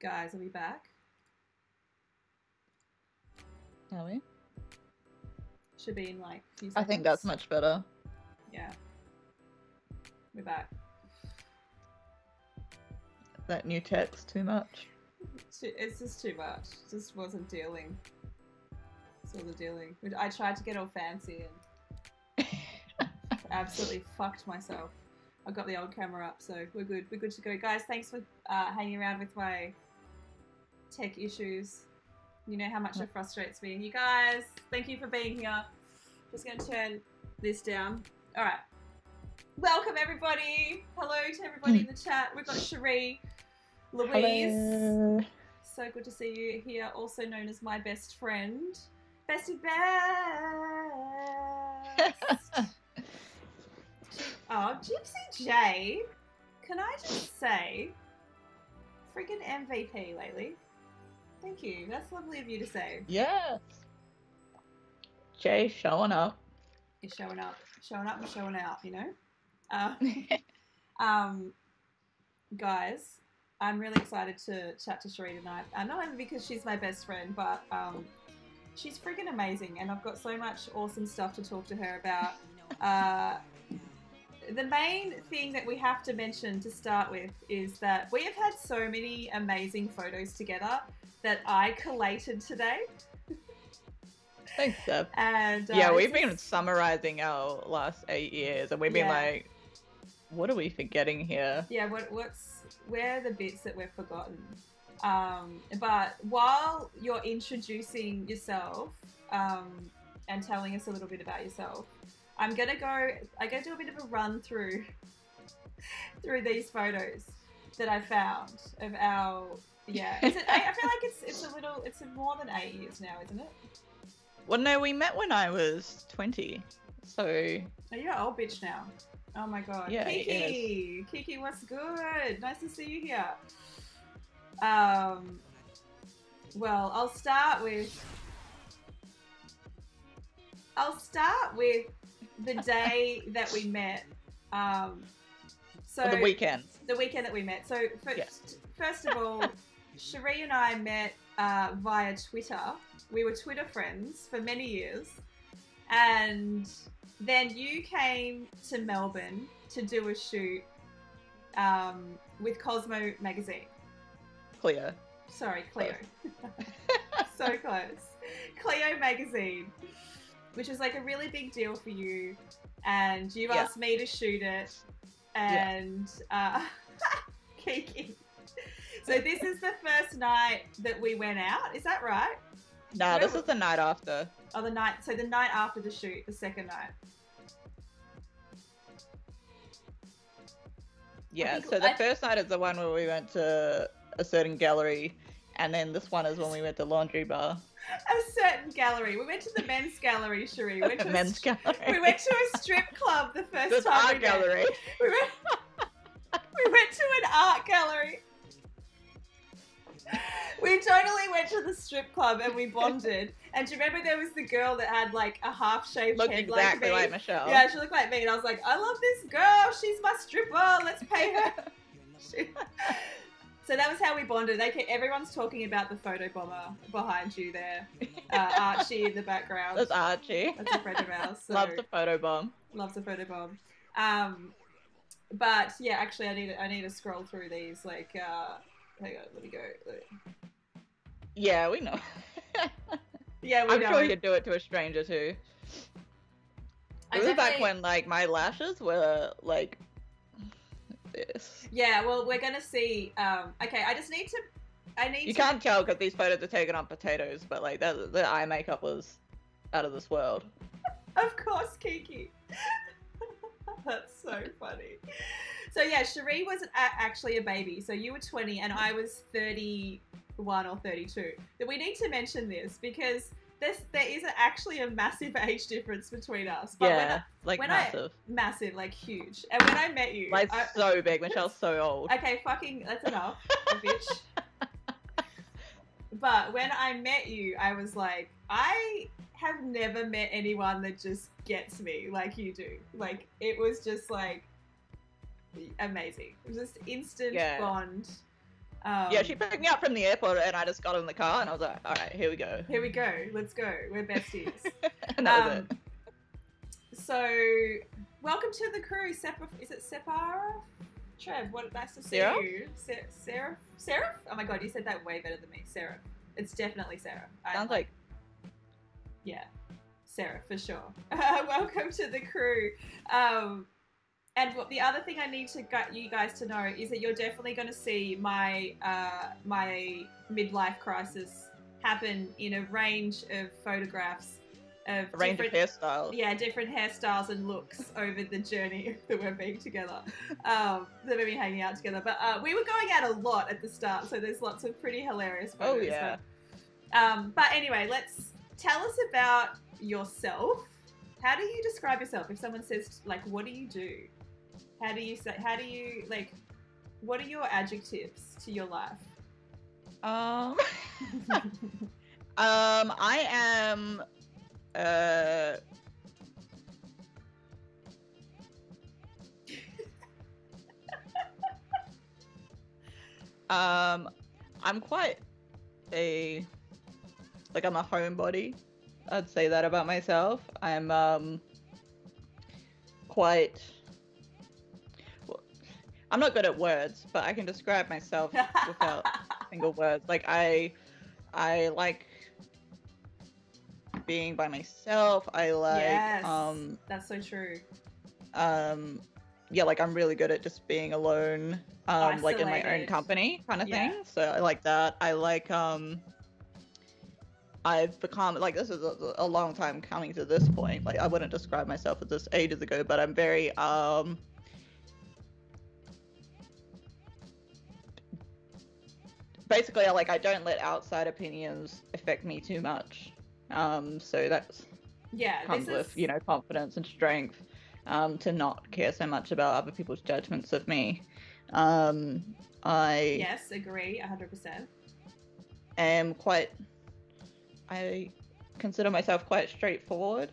Guys, are we back? Are we? Should be in like a few seconds. I think that's much better. Yeah. We're back. That new text too much. It's just too much. Just wasn't dealing. It's all the dealing. I tried to get all fancy and absolutely fucked myself. I've got the old camera up, so we're good. We're good to go. Guys, thanks for hanging around with my tech issues. You know how much it frustrates me. And you guys, thank you for being here. Just going to turn this down. All right. Welcome, everybody. Hello to everybody in the chat. We've got Cherie Louise. Hello. So good to see you here, also known as my best friend. Bestie Best. Oh, Gypsy J, can I just say, friggin' MVP lately. Thank you. That's lovely of you to say. Yes. Jay showing up. You're showing up. Showing up and showing out, you know? Guys, I'm really excited to chat to Cherie tonight. Not only because she's my best friend, but she's friggin' amazing, and I've got so much awesome stuff to talk to her about. The main thing that we have to mention to start with is that we have had so many amazing photos together that I collated today. Thanks, Seb. And yeah, we've been summarizing our last 8 years, and we've been like, what are we forgetting here? Yeah, where are the bits that we've forgotten? But while you're introducing yourself and telling us a little bit about yourself, I'm gonna do a bit of a run through these photos that I found of our I feel like it's more than 8 years now, isn't it? Well, no, we met when I was 20, so. Oh, you're an old bitch now. Oh my god. Yeah, Kiki, Kiki, what's good? Nice to see you here. Well, I'll start with the day that we met. So the weekend. The weekend that we met. So first of all, Cherie and I met via Twitter. We were Twitter friends for many years, and then you came to Melbourne to do a shoot with Cosmo magazine. Cleo. Sorry, Cleo. So close. Cleo magazine, which was like a really big deal for you, and you've asked me to shoot it, and Kiki. So this is the first night that we went out, is that right? Nah, this is the night after. Oh, the night after the shoot, the second night. Yeah, so the first night is the one where we went to a certain gallery, and then this one is when we went to Laundry Bar. A certain gallery. We went to the men's gallery, Cherie. We went to men's gallery. We went to a strip club the first This time art gallery. We went to an art gallery. We totally went to the strip club and we bonded. And do you remember there was the girl that had like a half-shaved Looked head exactly like me? like Michelle. Yeah, she looked like me, and I was like, I love this girl. She's my stripper. Let's pay her. So that was how we bonded. Everyone's talking about the photo bomber behind you there. Archie in the background. That's Archie. That's a friend of ours. So Loves a photo bomb. Loves a photo bomb. But yeah, actually, I need to scroll through these. Like, hang on, let me go. Yeah, we know. Yeah, we know. I'm sure you'd do it to a stranger too. It was back when like my lashes were like this. Yeah, well, we're gonna see. Okay, You can't tell because these photos are taken on potatoes, but like the eye makeup was out of this world. Of course, Kiki. That's so funny. So yeah, Cherie was actually a baby. So you were 20 and I was 31 or 32. But we need to mention this because there is actually a massive age difference between us. But yeah, massive. Massive, like huge. And when I met you... Like so big. Michelle's so old. Okay, that's enough, bitch. But when I met you, I was like, I have never met anyone that just gets me like you do. Like, it was just like amazing. It was just instant bond. Yeah, she picked me up from the airport and I just got in the car and I was like, all right, here we go. Here we go. Let's go. We're besties. And that was it. So, welcome to the crew. Is it Separa? Trev, what nice to see you. Sarah? Sarah? Oh my god, you said that way better than me. Sarah. It's definitely Sarah. Sounds like... Yeah. Sarah, for sure. Welcome to the crew. And the other thing I need to get you guys to know is that you're definitely going to see my my midlife crisis happen in a range of photographs of a range of hairstyles. Yeah, different hairstyles and looks over the journey that we're being together, that we've been hanging out together. But we were going out a lot at the start, so there's lots of pretty hilarious photos. Oh yeah. But anyway, let's tell us about yourself. How do you describe yourself? If someone says, like, what do you do? How do you like, what are your adjectives to your life? I am, I'm quite I'm a homebody. I'd say that about myself. I'm, quite... I'm not good at words, but I can describe myself without single words. Like, I like being by myself. I like, yes, that's so true. Yeah, like, I'm really good at just being alone, like, in my own company kind of thing. So I like that. I like, I've become, like, this is a long time coming to this point. Like, I wouldn't describe myself as this ages ago, but I'm very, basically, I don't let outside opinions affect me too much. So that's comes with, you know, confidence and strength, to not care so much about other people's judgments of me. Yes, agree, 100%. I consider myself quite straightforward.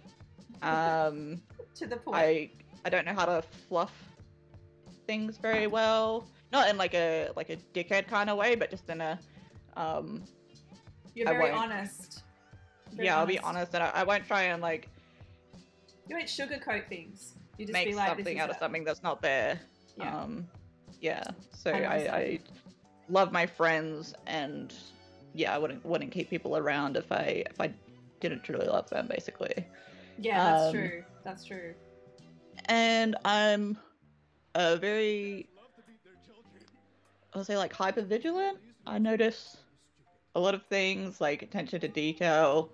To the point. I don't know how to fluff things very well. Not in like a dickhead kind of way, but just in a You're very honest. I'll be honest, and I won't try and like. You won't sugarcoat things. You just make be like, something out of something that's not there. Yeah. So I love my friends, and yeah, I wouldn't keep people around if I didn't truly love them, basically. Yeah, that's true. That's true. And I'm a very, I'll say, like, hyper vigilant. I notice a lot of things, like attention to detail,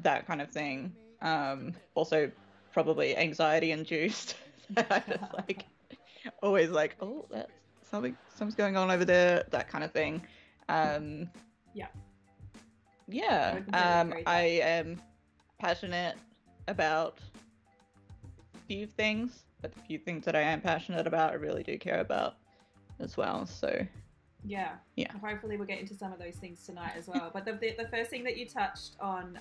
that kind of thing. Also probably anxiety induced. I just like always like, oh, that's something's going on over there, that kind of thing. I am passionate about few things, but the few things that I am passionate about, I really do care about as well. So yeah. Hopefully we'll get into some of those things tonight as well. But the first thing that you touched on,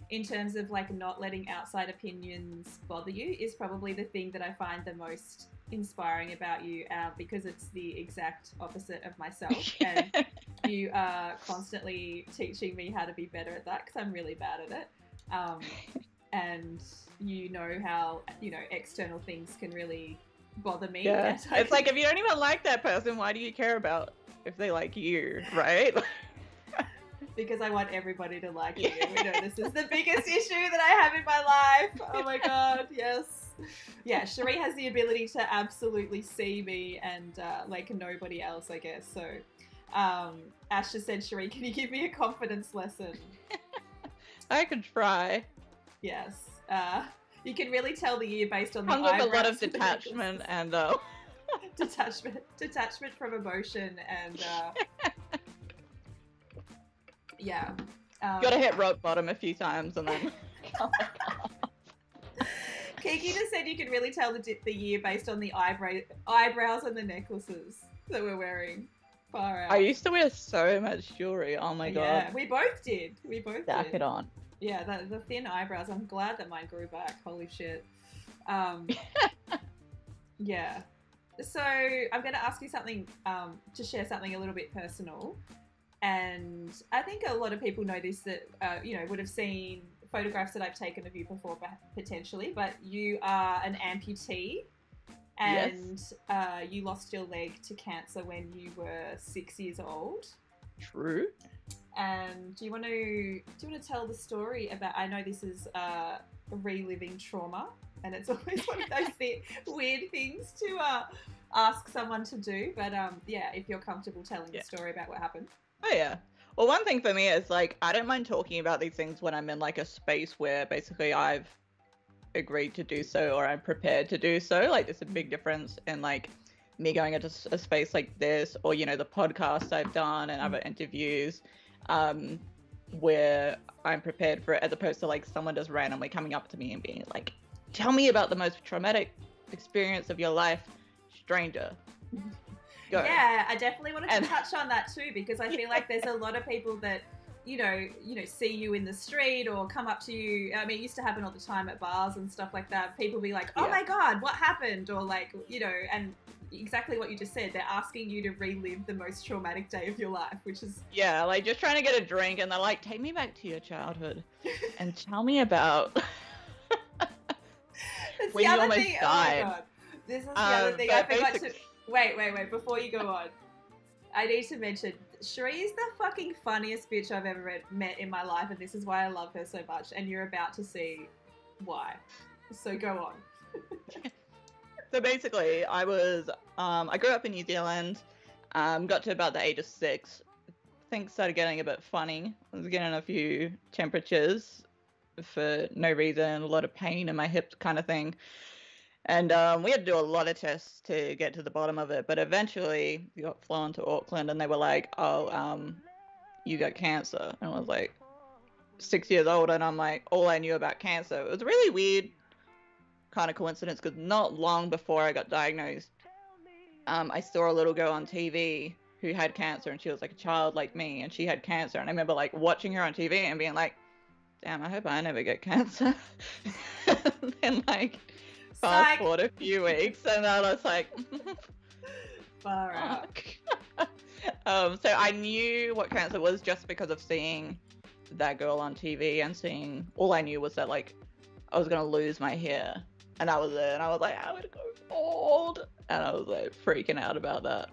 in terms of like not letting outside opinions bother you, is probably the thing that I find the most inspiring about you, because it's the exact opposite of myself. And you are constantly teaching me how to be better at that, because I'm really bad at it. And you know how, you know, external things can really bother me. Yeah. It's like, if you don't even like that person, why do you care about if they like you, right? Because I want everybody to like you. You know, this is the biggest issue that I have in my life. Oh my god, yes. Yeah, Cherie has the ability to absolutely see me and like nobody else, I guess. So Ash just said, Cherie, can you give me a confidence lesson? I could try. Yes. You can really tell the year based on the eyebrows. Comes with a lot of detachment and detachment from emotion and yeah. Gotta hit rock bottom a few times and then. Kiki just said you can really tell the year based on the eyebrows and the necklaces that we're wearing. Far out. I used to wear so much jewelry. Oh my god. Yeah, we both did. Stack it on. Yeah, the thin eyebrows. I'm glad that mine grew back. Holy shit. Yeah. So I'm going to ask you something, to share something a little bit personal. And I think a lot of people know this, that, would have seen photographs that I've taken of you before, potentially, but you are an amputee. And Yes. you lost your leg to cancer when you were 6 years old. True. And do you want to tell the story about? I know this is reliving trauma, and it's always one of those weird things to ask someone to do. But if you're comfortable telling the story about what happened. Oh yeah. Well, one thing for me is like I don't mind talking about these things when I'm in like a space where basically I've agreed to do so or I'm prepared to do so. Like there's a big difference in like me going into a space like this, or the podcast I've done and other interviews, where I'm prepared for it, as opposed to like someone just randomly coming up to me and being like, tell me about the most traumatic experience of your life, stranger. Go. Yeah, I definitely wanted to touch on that too, because I feel like there's a lot of people that see you in the street or come up to you. I mean, it used to happen all the time at bars and stuff like that. People be like, oh my God, what happened? Or like, and exactly what you just said. They're asking you to relive the most traumatic day of your life, which is... Yeah, like just trying to get a drink, and they're like, take me back to your childhood and tell me about when you almost died. Oh my God. This is the other thing I forgot to... Wait, before you go on. I need to mention, Cherie is the fucking funniest bitch I've ever met in my life, and this is why I love her so much, and you're about to see why. So go on. So basically, I grew up in New Zealand, got to about the age of 6. Things started getting a bit funny. I was getting a few temperatures for no reason, a lot of pain in my hips kind of thing. And we had to do a lot of tests to get to the bottom of it. But eventually, we got flown to Auckland, and they were like, oh, you got cancer. And I was like 6 years old, and I'm like, all I knew about cancer. It was a really weird kind of coincidence, because not long before I got diagnosed, I saw a little girl on TV who had cancer, and she was like a child like me, and she had cancer. And I remember like watching her on TV and being like, damn, I hope I never get cancer. And like... fast forward a few weeks, and I was like, far out. So I knew what cancer was just because of seeing that girl on TV, and seeing, all I knew was that like I was gonna lose my hair, and that was it. And I was like, I'm gonna go bald, and I was like freaking out about that.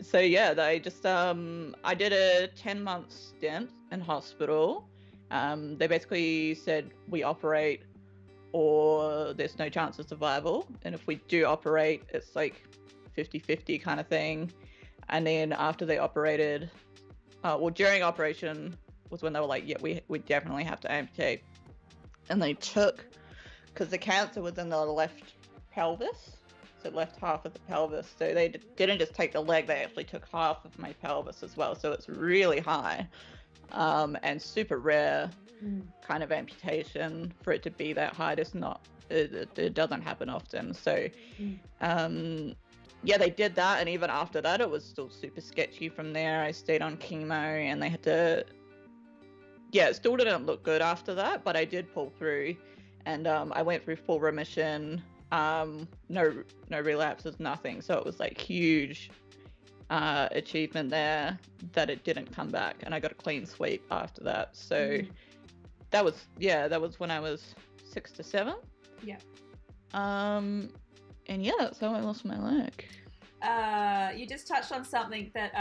So yeah, they just I did a 10-month stint in hospital. They basically said we operate or there's no chance of survival, and if we do operate, it's like 50-50 kind of thing. And then after they operated, during operation was when they were like, yeah, we definitely have to amputate. And they took, because the cancer was in the left pelvis, so left half of the pelvis, so they didn't just take the leg, they actually took half of my pelvis as well. So it's really high, and super rare kind of amputation for it to be that high. It doesn't happen often. So yeah, they did that, and even after that it was still super sketchy from there. I stayed on chemo, and they had to, it still didn't look good after that, but I did pull through, and I went through full remission, no relapses, nothing. So it was like huge achievement there that it didn't come back, and I got a clean sweep after that. So that was when I was 6 to 7. Yeah. And yeah, that's how I lost my leg. You just touched on something that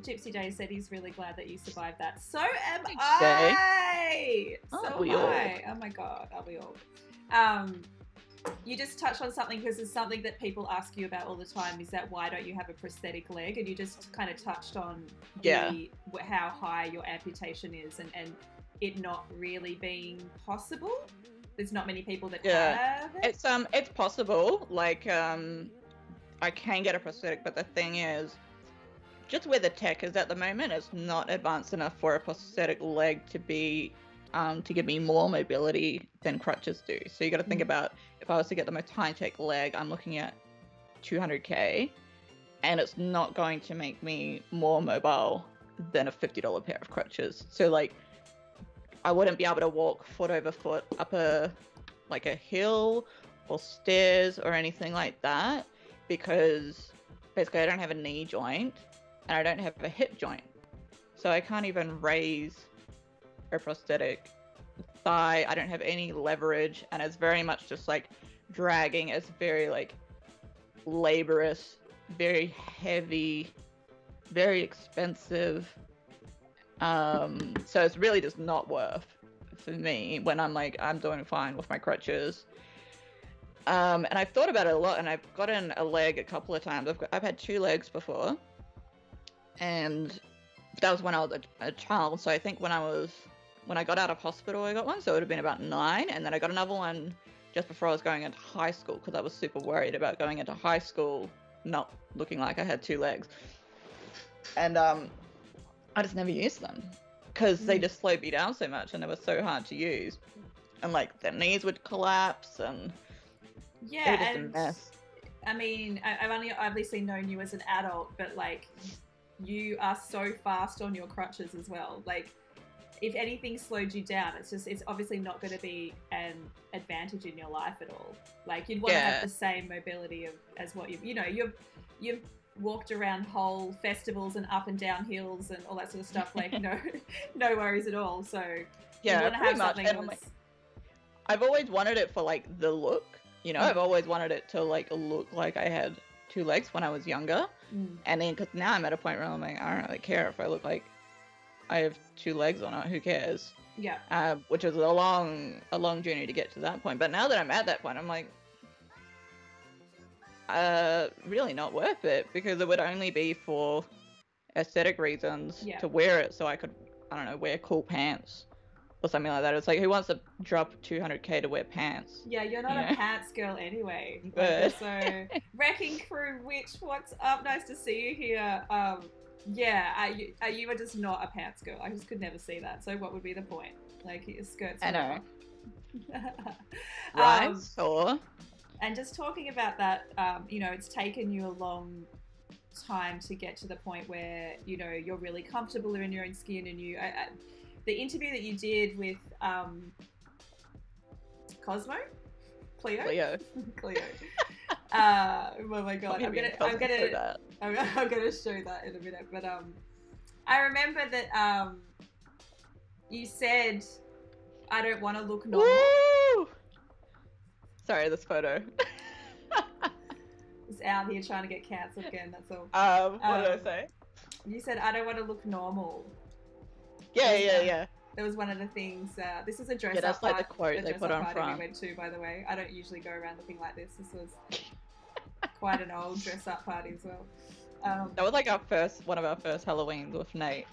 Gypsy Day said he's really glad that you survived that. So am I. So am I. Oh my God, are we all? You just touched on something, because it's something that people ask you about all the time, is that why don't you have a prosthetic leg? And you just kind of touched on how high your amputation is, and it not really being possible. There's not many people that have it. It's possible. Like I can get a prosthetic, but the thing is, just where the tech is at the moment, it's not advanced enough for a prosthetic leg to be to give me more mobility than crutches do. So you got to think about, if I was to get the most high-tech leg, I'm looking at $200K, and it's not going to make me more mobile than a $50 pair of crutches. So like, I wouldn't be able to walk foot over foot up a hill, or stairs or anything like that, because basically I don't have a knee joint and I don't have a hip joint. So I can't even raise a prosthetic thigh. I don't have any leverage, and it's very much just like dragging. It's very like laborious, very heavy, very expensive. So it's really just not worth for me when I'm like, I'm doing fine with my crutches. And I've thought about it a lot, and I've gotten a leg a couple of times. I've had 2 legs before, and that was when I was a child. So I think when I got out of hospital, I got one. So it would have been about 9, and then I got another one just before I was going into high school, because I was super worried about going into high school not looking like I had 2 legs. And I just never used them because they just slowed me down so much, and they were so hard to use, and like the knees would collapse, and they were just a mess. I mean, I've only obviously known you as an adult, but like, you are so fast on your crutches as well. Like, if anything slowed you down, it's obviously not going to be an advantage in your life at all. Like, you'd want to have the same mobility as what you've walked around whole festivals and up and down hills and all that sort of stuff. Like, no worries at all. So yeah, you want to have something I've always wanted it for like the look. I've always wanted it to like look like I had 2 legs when I was younger. And then, because now I'm at a point where I'm like, I don't really care if I look like I have 2 legs or not. Who cares? Yeah. Which was a long journey to get to that point. But now that I'm at that point, I'm like, really not worth it, because it would only be for aesthetic reasons to wear it, so I could, I don't know, wear cool pants or something like that. It's like, who wants to drop 200k to wear pants? Yeah, you're not a pants girl anyway. Like, so Wrecking Crew Witch, what's up? Nice to see you here. Yeah, you were just not a pants girl. I just could never see that. So what would be the point? Like, your skirts. I know. Right. Sure. And just talking about that, it's taken you a long time to get to the point where you're really comfortable in your own skin, and the interview that you did with Cleo. Oh my god, I'm gonna show that in a minute. But I remember that you said, I don't want to look normal. Woo! Sorry, this photo. It's out here trying to get cancelled again, that's all. What did I say? You said, I don't want to look normal. Yeah. That was one of the things. This is a dress-up that's party. Like the quote they put on front. We went to, by the way. I don't usually go around looking like this. This was quite an old dress-up party as well. That was like one of our first Halloweens with Nate.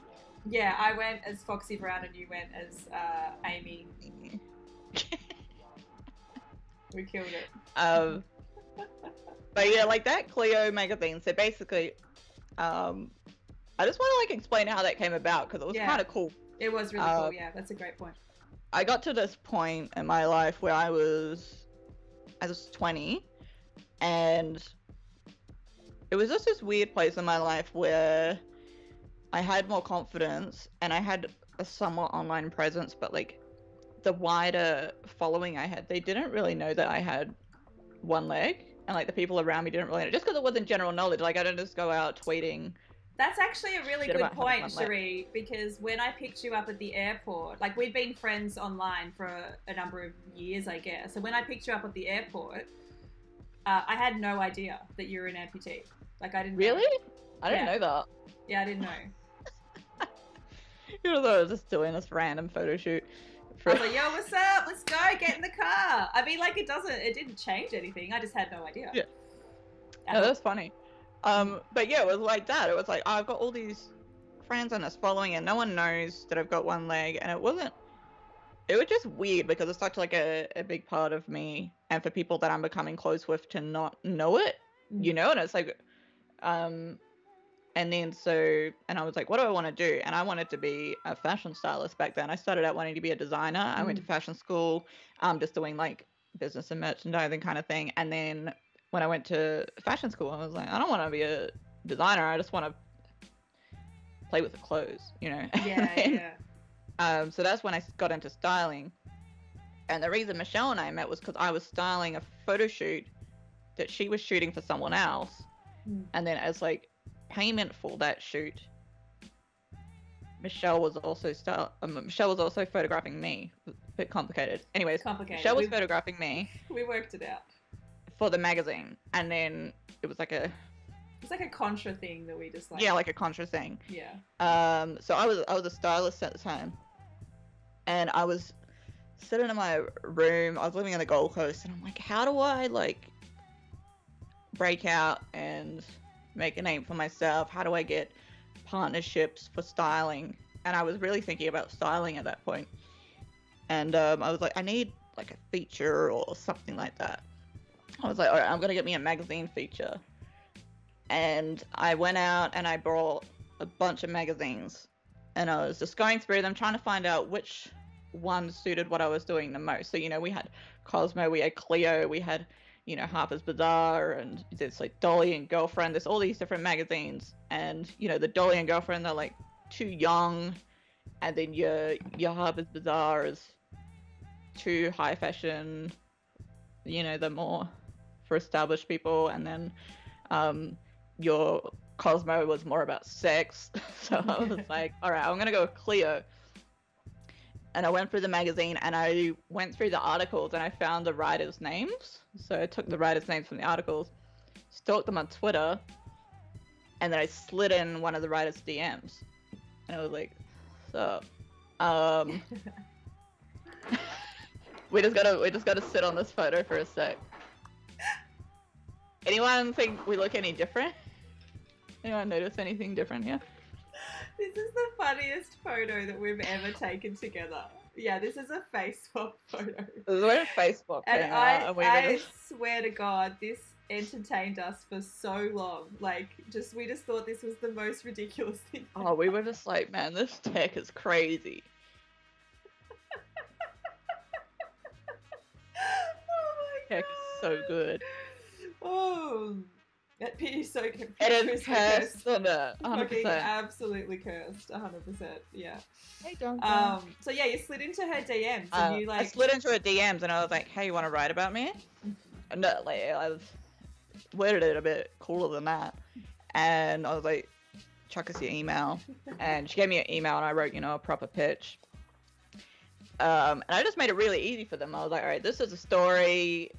Yeah, I went as Foxy Brown and you went as Amy. We killed it. But yeah, like that Cleo magazine. So basically, I just want to like explain how that came about, because it was kind of cool. It was really cool. Yeah, that's a great point. I got to this point in my life where I was 20, and it was just this weird place in my life where I had more confidence and I had a somewhat online presence, but like the wider following I had, they didn't really know that I had 1 leg, and like the people around me didn't really know, just because it wasn't general knowledge. Like, I didn't just go out tweeting. That's actually a really good point, Cherie, because when I picked you up at the airport, like, we'd been friends online for a number of years, I guess. So when I picked you up at the airport, I had no idea that you were an amputee. Like, I didn't know. Really? I didn't know that. Yeah, I didn't know. You know, I was just doing this random photo shoot. I was like, yo, what's up? Let's go, get in the car. I mean, like, it didn't change anything. I just had no idea. Yeah. No, that's funny. But yeah, it was like that. It was like, I've got all these friends on this following, and no one knows that I've got 1 leg. And it was just weird, because it's such like a big part of me, and for people that I'm becoming close with to not know it, and it's like, and then and I was like, what do I want to do? And I wanted to be a fashion stylist back then. I started out wanting to be a designer. I went to fashion school, just doing like business and merchandising kind of thing. And then when I went to fashion school, I was like, I don't want to be a designer. I just want to play with the clothes, Yeah, yeah. So that's when I got into styling. And the reason Michelle and I met was because I was styling a photo shoot that she was shooting for someone else. And then as like payment for that shoot, Michelle was also photographing me. A bit complicated. Anyways, Michelle was photographing me. We worked it out. For the magazine. And then it was like a... It's like a contra thing that we just like... Yeah, like a contra thing. Yeah. So I was a stylist at the time. And I was sitting in my room. I was living on the Gold Coast. And I'm like, how do I like break out and make a name for myself? How do I get partnerships for styling? And I was really thinking about styling at that point. And I was like, I need like a feature or something like that. I was like, all right, I'm gonna get me a magazine feature. And I went out and I brought a bunch of magazines, and I was just going through them trying to find out which one suited what I was doing the most. So, you know, we had Cosmo, we had Clio, we had, you know, Harper's Bazaar, and there's like Dolly and Girlfriend. There's all these different magazines, and you know, the Dolly and Girlfriend, they're like too young, and then your Harper's Bazaar is too high fashion. You know, they're more for established people, and then your Cosmo was more about sex. So I was like, all right, I'm gonna go with Clio. And I went through the magazine and I went through the articles and I found the writers' names. So I took the writers' names from the articles, stalked them on Twitter, and then I slid in one of the writers' DMs. And I was like, so, we just gotta sit on this photo for a sec. Anyone think we look any different? Anyone notice anything different here? This is the funniest photo that we've ever taken together. Yeah, this is a face swap photo. This is when Facebook came and out. I swear to God, this entertained us for so long. Like, we just thought this was the most ridiculous thing. Oh, we were just like, man, this tech is crazy. Oh my tech God. is so good. Oh, that pit is so confused. It is cursed, isn't it? 100%. Fucking absolutely cursed. 100%. Yeah. Hey, Duncan. So yeah, you slid into her DMs and you like. I slid into her DMs and I was like, "Hey, you want to write about me?" And no, like I was worded it a bit cooler than that, and I was like, "Chuck us your email," and she gave me an email and I wrote, you know, a proper pitch. And I just made it really easy for them. I was like, "All right, this is a story,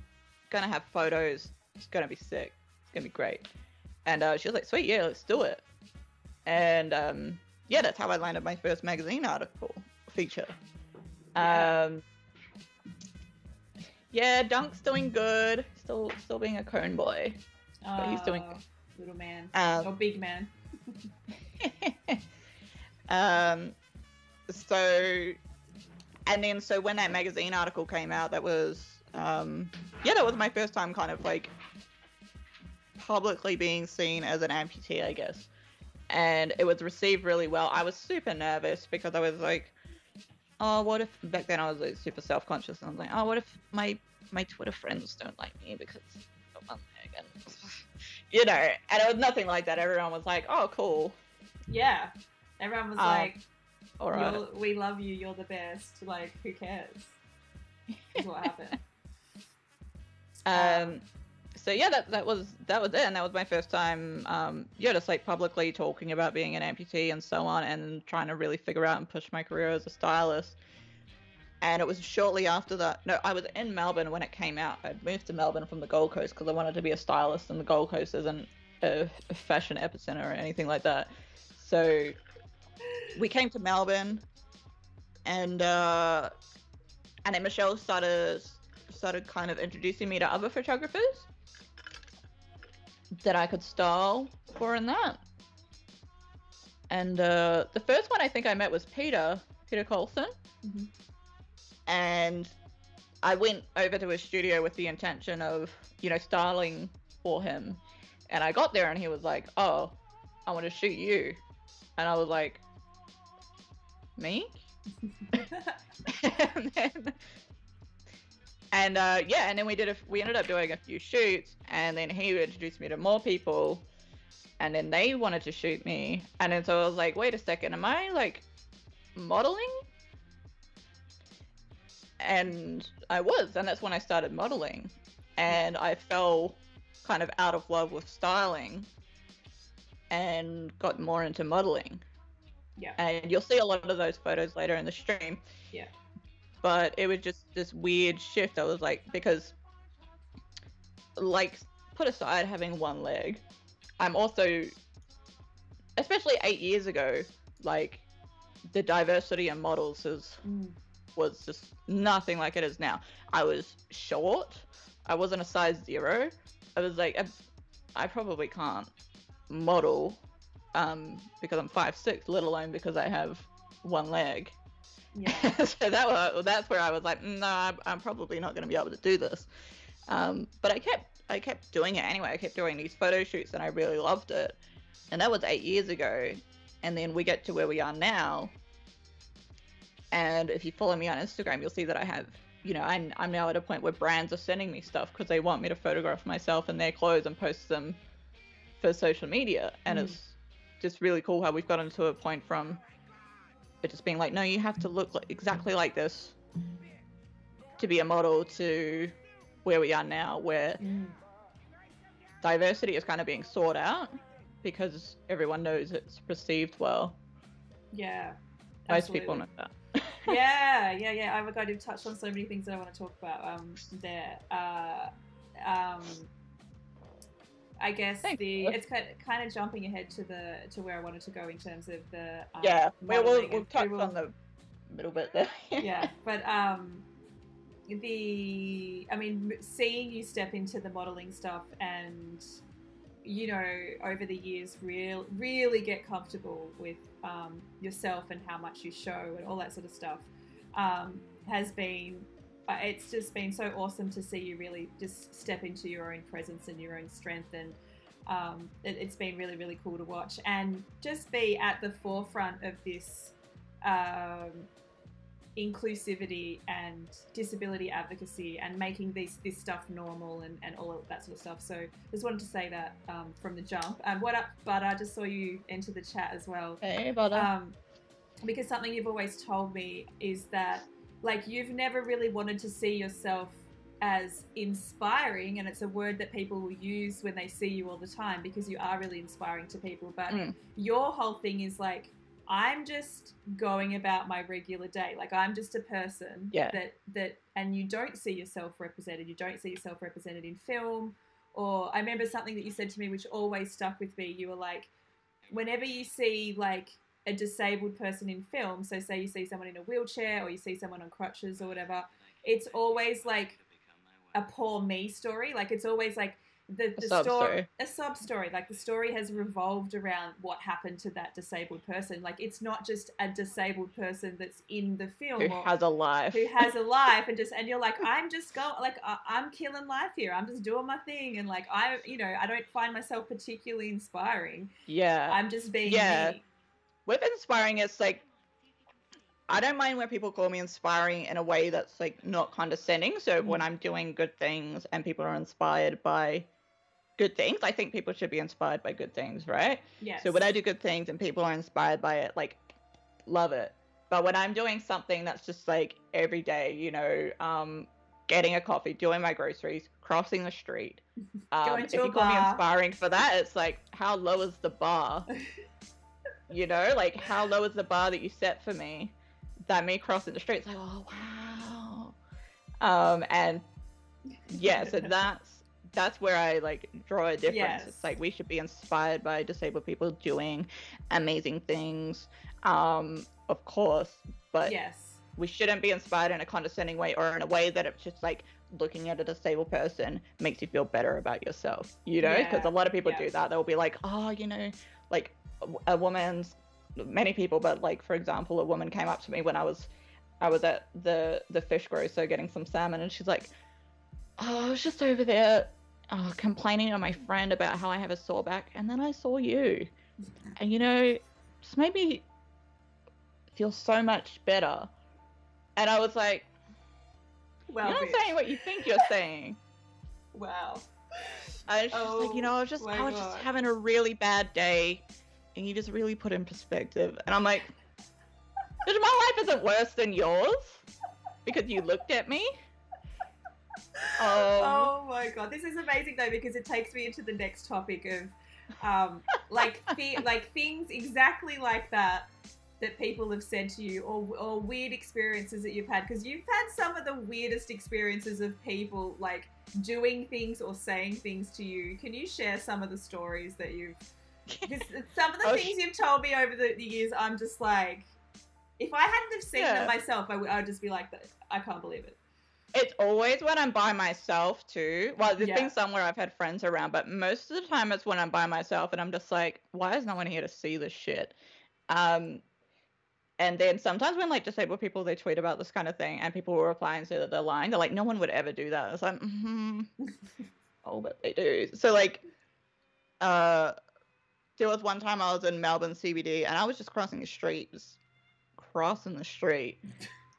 gonna have photos. It's gonna be sick. It's gonna be great." And she was like, "Sweet, yeah, let's do it." And yeah, that's how I landed my first magazine article feature. Yeah, Dunk's doing good. Still being a cone boy, but he's doing good. Little man or big man. So when that magazine article came out, that was that was my first time kind of like publicly being seen as an amputee, I guess. And it was received really well. I was super nervous because I was like, oh, what if, back then I was like super self-conscious, and I was like, oh, what if my Twitter friends don't like me because I'm Megan? You know, and it was nothing like that. Everyone was like, oh, cool. Yeah. Everyone was like, all right. We love you, you're the best. Like, who cares? Is what happened. So yeah, that was it, and that was my first time, just like publicly talking about being an amputee and so on, and trying to really figure out and push my career as a stylist. And it was shortly after that. No, I was in Melbourne when it came out. I'd moved to Melbourne from the Gold Coast because I wanted to be a stylist, and the Gold Coast isn't a fashion epicenter or anything like that. So we came to Melbourne, and then Michelle started kind of introducing me to other photographers that I could style for in that. And the first one I think I met was Peter Colson. Mm-hmm. And I went over to his studio with the intention of, you know, styling for him. And I got there and he was like, oh, I want to shoot you. And I was like, me? And then we ended up doing a few shoots, and then he introduced me to more people, and then they wanted to shoot me, and then so I was like, wait a second, am I like modeling? And I was, and that's when I started modeling. And I fell kind of out of love with styling and got more into modeling. Yeah. And you'll see a lot of those photos later in the stream. Yeah. But it was just this weird shift. I was like, because, like, put aside having one leg, I'm also, especially 8 years ago, like, the diversity in models was just nothing like it is now. I was short. I wasn't a size 0. I was like, I probably can't model because I'm 5'6", let alone because I have one leg. Yeah. So that's where I was like, no, I'm probably not going to be able to do this. But I kept doing it anyway. I kept doing these photo shoots, and I really loved it. And that was 8 years ago. And then we get to where we are now. And if you follow me on Instagram, you'll see that I have, you know, I'm now at a point where brands are sending me stuff because they want me to photograph myself in their clothes and post them for social media. And it's just really cool how we've gotten to a point from it just being like, no, you have to look exactly like this to be a model, to where we are now, where diversity is kind of being sought out because everyone knows it's perceived well. Yeah. Most people know that. yeah. Oh my god, you've touched on so many things that I want to talk about there. I guess it's kind of jumping ahead to where I wanted to go in terms of the we'll touch on the middle bit there. Yeah, but seeing you step into the modeling stuff and, you know, over the years really get comfortable with yourself and how much you show and all that sort of stuff has been, it's just been so awesome to see you really just step into your own presence and your own strength, and it's been really, really cool to watch and just be at the forefront of this inclusivity and disability advocacy and making this stuff normal and all of that sort of stuff. So just wanted to say that from the jump. What up, Butter? I just saw you enter the chat as well. Hey, Butter. Because something you've always told me is that, like, you've never really wanted to see yourself as inspiring, and it's a word that people will use when they see you all the time because you are really inspiring to people. But your whole thing is like, I'm just going about my regular day. Like, I'm just a person that and you don't see yourself represented. You don't see yourself represented in film. Or I remember something that you said to me which always stuck with me. You were like, whenever you see like a disabled person in film, so say you see someone in a wheelchair or you see someone on crutches or whatever, it's always like a poor me story. Like, it's always like a sub story. Like, the story has revolved around what happened to that disabled person. Like, it's not just a disabled person that's in the film who has a life and you're like, I'm just I'm killing life here. I'm just doing my thing, and like, I don't find myself particularly inspiring. I'm just being me. With inspiring, it's like, I don't mind when people call me inspiring in a way that's like not condescending. So when I'm doing good things and people are inspired by good things, I think people should be inspired by good things, right? Yes. So when I do good things and people are inspired by it, like, love it. But when I'm doing something that's just like every day, you know, getting a coffee, doing my groceries, crossing the street, going to if a you call me bar. inspiring for that, it's like, how low is the bar? You know, like, how low is the bar that you set for me? That me crossing the street, it's like, oh wow. And yeah, so that's where I like draw a difference. Yes. It's like, we should be inspired by disabled people doing amazing things, of course, but we shouldn't be inspired in a condescending way or in a way that it's just like looking at a disabled person makes you feel better about yourself, you know, because a lot of people do that. They'll be like, oh, you know, like many people, but like, for example, a woman came up to me when I was at the fish grocer getting some salmon, and she's like, oh, I was just over there complaining to my friend about how I have a sore back, and then I saw you, and you know, just made me feel so much better. And I was like, well, you're not saying what you think you're saying. Wow. I was just like, you know, I was just having a really bad day, and you just really put in perspective. And I'm like, my life isn't worse than yours. because you looked at me. Oh my god, this is amazing though, because it takes me into the next topic of like things exactly like that people have said to you, or weird experiences that you've had, because you've had some of the weirdest experiences of people like doing things or saying things to you. Can you share some of the stories that you've, because some of the things you've told me over the years, I'm just like, if I hadn't have seen them myself, I would just be like, I can't believe it. It's always when I'm by myself too. Well, there's been somewhere I've had friends around, but most of the time it's when I'm by myself and I'm just like, why is no one here to see this shit? And then sometimes when like disabled people, they tweet about this kind of thing and people will reply and say that they're lying. They're like, no one would ever do that. It's like, oh, but they do. So like, there was one time I was in Melbourne CBD and I was just crossing the street,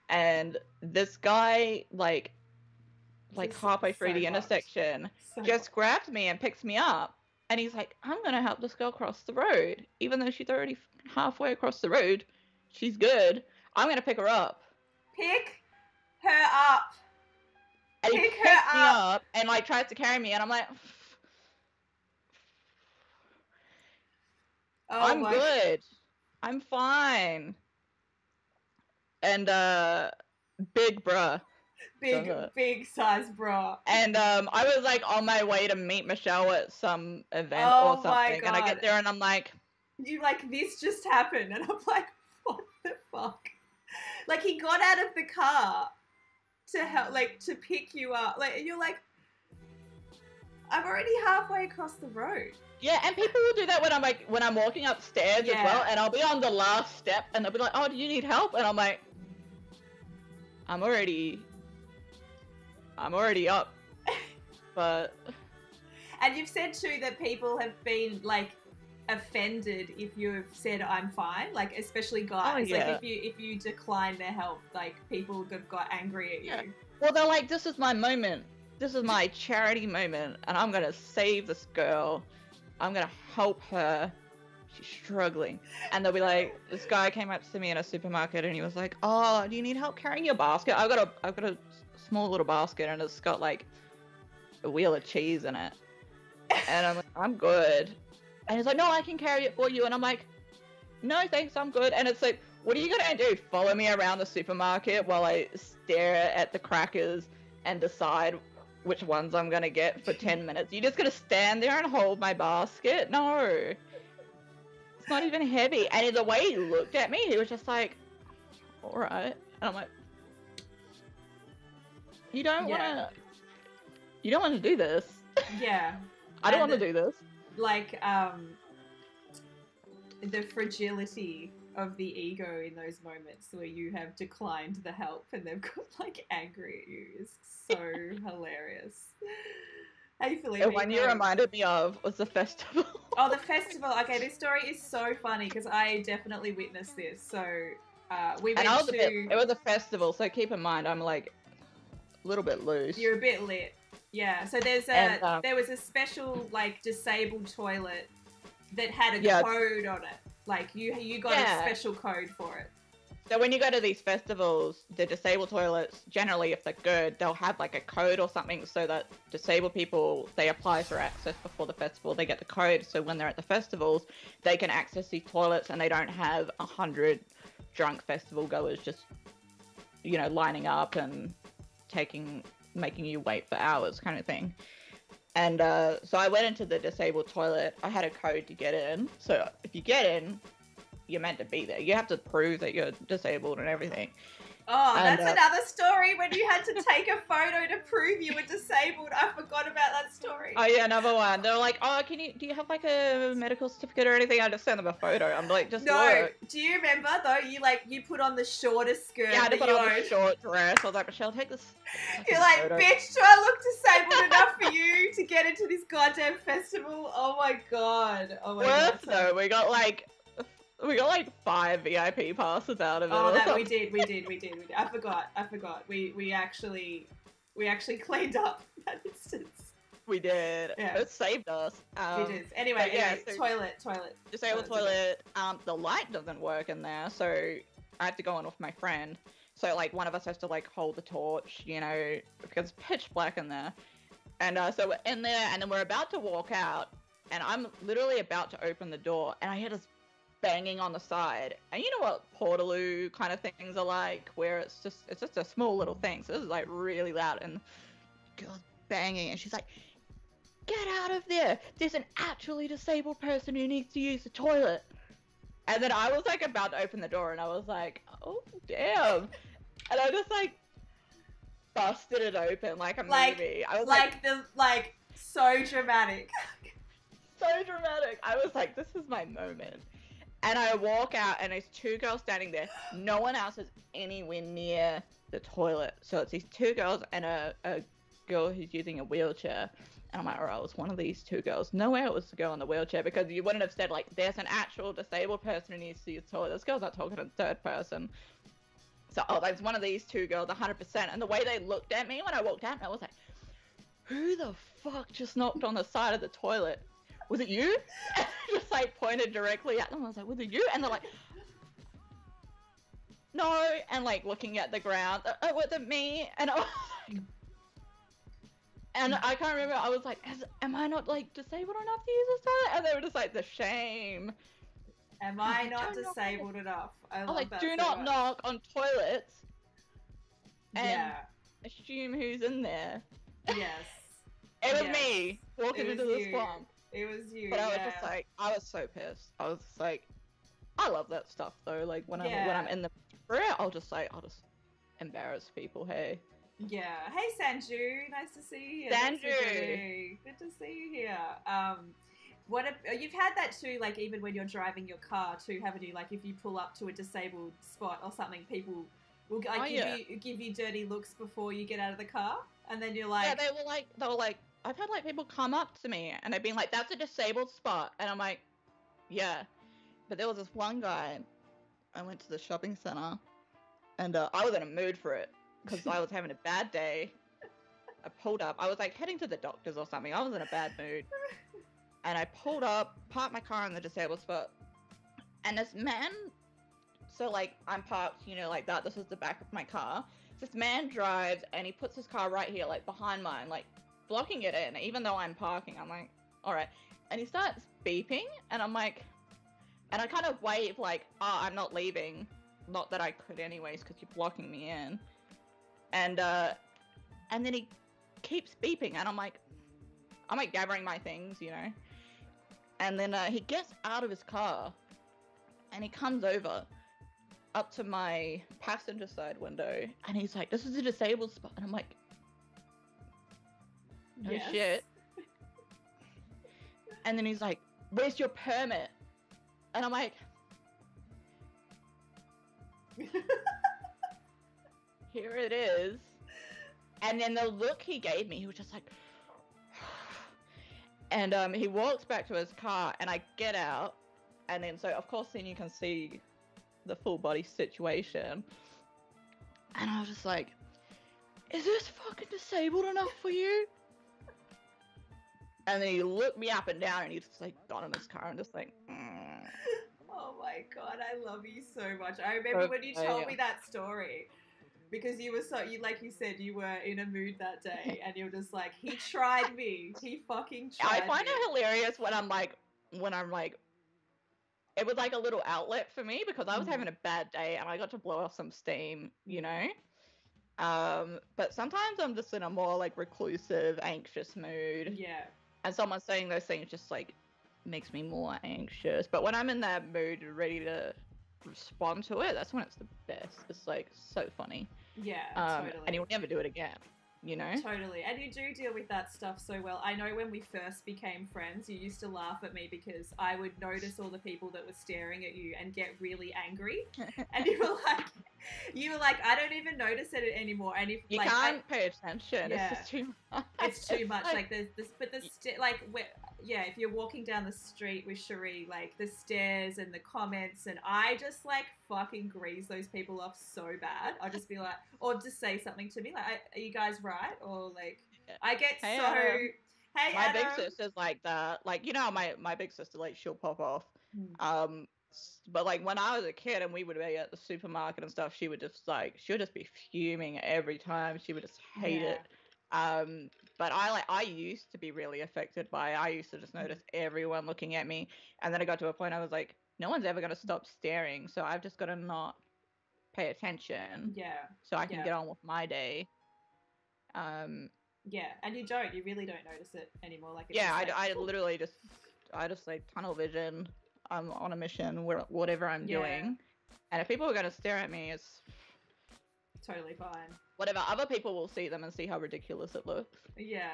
and this guy like halfway through the intersection just grabs me and picks me up, and he's like, I'm gonna help this girl cross the road, even though she's already halfway across the road. She's good. I'm gonna pick her up. Pick her up. And he picks me up and like tries to carry me, and I'm like, I'm good. I'm fine. And big bruh. Big size bra. And I was like on my way to meet Michelle at some event or something, and I get there and I'm like, you like, this just happened, and I'm like, what the fuck? Like, he got out of the car to help, like, to pick you up, like, and you're like, I'm already halfway across the road. Yeah, and people will do that when I'm walking upstairs as well, and I'll be on the last step and they'll be like, oh, do you need help? And I'm like, I'm already up. But and you've said too that people have been like offended if you've said I'm fine, like especially guys. Like if you decline their help, like people have got angry at you. Well, they're like, this is my moment. This is my charity moment, and I'm gonna save this girl. I'm gonna help her. She's struggling. And they'll be like, this guy came up to me in a supermarket and he was like, oh, do you need help carrying your basket? I've got a small little basket and it's got like a wheel of cheese in it. And I'm like, I'm good. And he's like, no, I can carry it for you. And I'm like, no, thanks, I'm good. And it's like, what are you gonna do? Follow me around the supermarket while I stare at the crackers and decide which ones I'm gonna get for 10 minutes? You're just gonna stand there and hold my basket? No. It's not even heavy. And the way he looked at me, he was just like, alright. And I'm like, you don't wanna do this. Yeah. I don't want to do this. Like, the fragility of the ego in those moments where you have declined the help and they've got like angry at you is so hilarious. How you feeling? The one you reminded me of was the festival. Oh, the festival. Okay, this story is so funny because I definitely witnessed this. So we went it was a festival, so keep in mind I'm like a little bit loose. You're a bit lit. Yeah, so there was a special like disabled toilet that had a code on it. Like you got a special code for it. So when you go to these festivals, the disabled toilets, generally if they're good, they'll have like a code or something so that disabled people, they apply for access before the festival, they get the code, so when they're at the festivals, they can access these toilets and they don't have 100 drunk festival goers just, you know, lining up and making you wait for hours kind of thing. And so I went into the disabled toilet. I had a code to get in. So if you get in, you're meant to be there. You have to prove that you're disabled and everything. Oh, and, that's another story when you had to take a photo to prove you were disabled. I forgot about that story. Oh yeah, another one. They're like, oh, do you have like a medical certificate or anything? I just send them a photo. I'm like, just look. Do you remember though? You put on the shortest skirt. Yeah, I had to put on a short dress. I was like, Michelle, take this. You're like, photo. Bitch, do I look disabled enough for you to get into this goddamn festival? Oh my god. Oh my god. Though, we got like 5 VIP passes out of it. Oh, that we did. I forgot. We actually cleaned up that instance. We did. Yeah. It saved us. It is. Anyway, so toilet. Disabled toilet. The light doesn't work in there, so I have to go in with my friend. So like one of us has to like hold the torch, you know, because it's pitch black in there. And so we're in there, and then we're about to walk out, and I'm literally about to open the door, and I hear this banging on the side. And you know what Portaloo kind of things are like, where it's just a small little thing. So this is like really loud, and the girl's banging, and she's like, "Get out of there! There's an actually disabled person who needs to use the toilet." And then I was like about to open the door, and I was like, "Oh damn!" And I just like busted it open like a movie. I was like so dramatic. So dramatic. I was like, this is my moment. And I walk out, and there's two girls standing there. No one else is anywhere near the toilet. So it's these two girls and a girl who's using a wheelchair. And I'm like, all right, it was one of these two girls. No way it was the girl in the wheelchair, because you wouldn't have said, like, there's an actual disabled person who needs to use the toilet. This girl's not talking in third person. So, oh, that's one of these two girls, 100%. And the way they looked at me when I walked out, I was like, who the fuck just knocked on the side of the toilet? Was it you? And I just like pointed directly at them. I was like, was it you? And they're like, no. And like looking at the ground, it wasn't me. And I was like, and I can't remember. I was like, am I not like disabled enough to use this toilet? And they were just like, the shame. Am I not disabled enough? I love like, that do so not much. knock on toilets. And Yeah. assume who's in there. Yes. It was Yes. me walking into this swamp. It was you. But I was just like, I was so pissed. I was just like, I love that stuff though. Like when I'm in the spirit, I'll just embarrass people. Hey. Yeah. Hey Sanju, nice to see you here. Sanju. Good to see you here. You've had that too, like even when you're driving your car too, haven't you? Like if you pull up to a disabled spot or something, people will like give you dirty looks before you get out of the car, and then you're like, yeah, they were like, I've had like people come up to me and they've been like, that's a disabled spot, and I'm like, yeah, but there was this one guy. I went to the shopping center, and I was in a mood for it because I was having a bad day. I pulled up. I was like heading to the doctors or something. I was in a bad mood. And I pulled up, parked my car in the disabled spot, and this man, so like I'm parked, you know, like that, this is the back of my car. This man drives and he puts his car right here, like behind mine, like blocking it in, even though I'm parking. I'm like, all right. And he starts beeping, and I'm like, and I kind of wave like, oh, I'm not leaving. Not that I could anyways, because you're blocking me in. And then he keeps beeping, and I'm like gathering my things, you know. And then he gets out of his car, and he comes over up to my passenger side window, and he's like, this is a disabled spot. And I'm like, no shit. And then he's like, where's your permit? And I'm like, here it is. And then the look he gave me, he was just like, and he walks back to his car, and I get out, and then so of course then you can see the full body situation, and I was just like, is this fucking disabled enough for you? And then he looked me up and down, and he just like got in his car and just like, oh my god, I love you so much. I remember when you told me that story, because you were like you said, you were in a mood that day, and you were just like, he tried me. He fucking tried I find it hilarious when I'm like, it was like a little outlet for me, because I was having a bad day and I got to blow off some steam, you know? But sometimes I'm just in a more like reclusive, anxious mood. Yeah. And someone saying those things just like makes me more anxious. But when I'm in that mood, ready to respond to it, that's when it's the best. It's like so funny. Yeah, totally. And you'll never do it again, you know? Totally. And you do deal with that stuff so well. I know when we first became friends, you used to laugh at me because I would notice all the people that were staring at you and get really angry. And you were like, I don't even notice it anymore. And if you like, can't pay attention, yeah, it's just too much. It's too much. Like there's this, but if you're walking down the street with Cherie, like the stares and the comments, and I just like fucking grease those people off so bad. I'll just be like, or just say something to me like, are you guys right? Or like, I get hey, so, Adam. Hey, my Adam. big sister's like that. Like, you know, my big sister, like, she'll pop off. But like when I was a kid and we would be at the supermarket and stuff, she would just be fuming every time. She would just hate it. But I used to be really affected by it. I used to just notice everyone looking at me, and then I got to a point I was like, no one's ever gonna stop staring, so I've just got to not pay attention. Yeah. So I can get on with my day. Yeah, and you really don't notice it anymore. Like it's I literally just like tunnel vision. I'm on a mission where whatever I'm doing, and if people are gonna stare at me, it's totally fine. Whatever, other people will see them and see how ridiculous it looks. Yeah.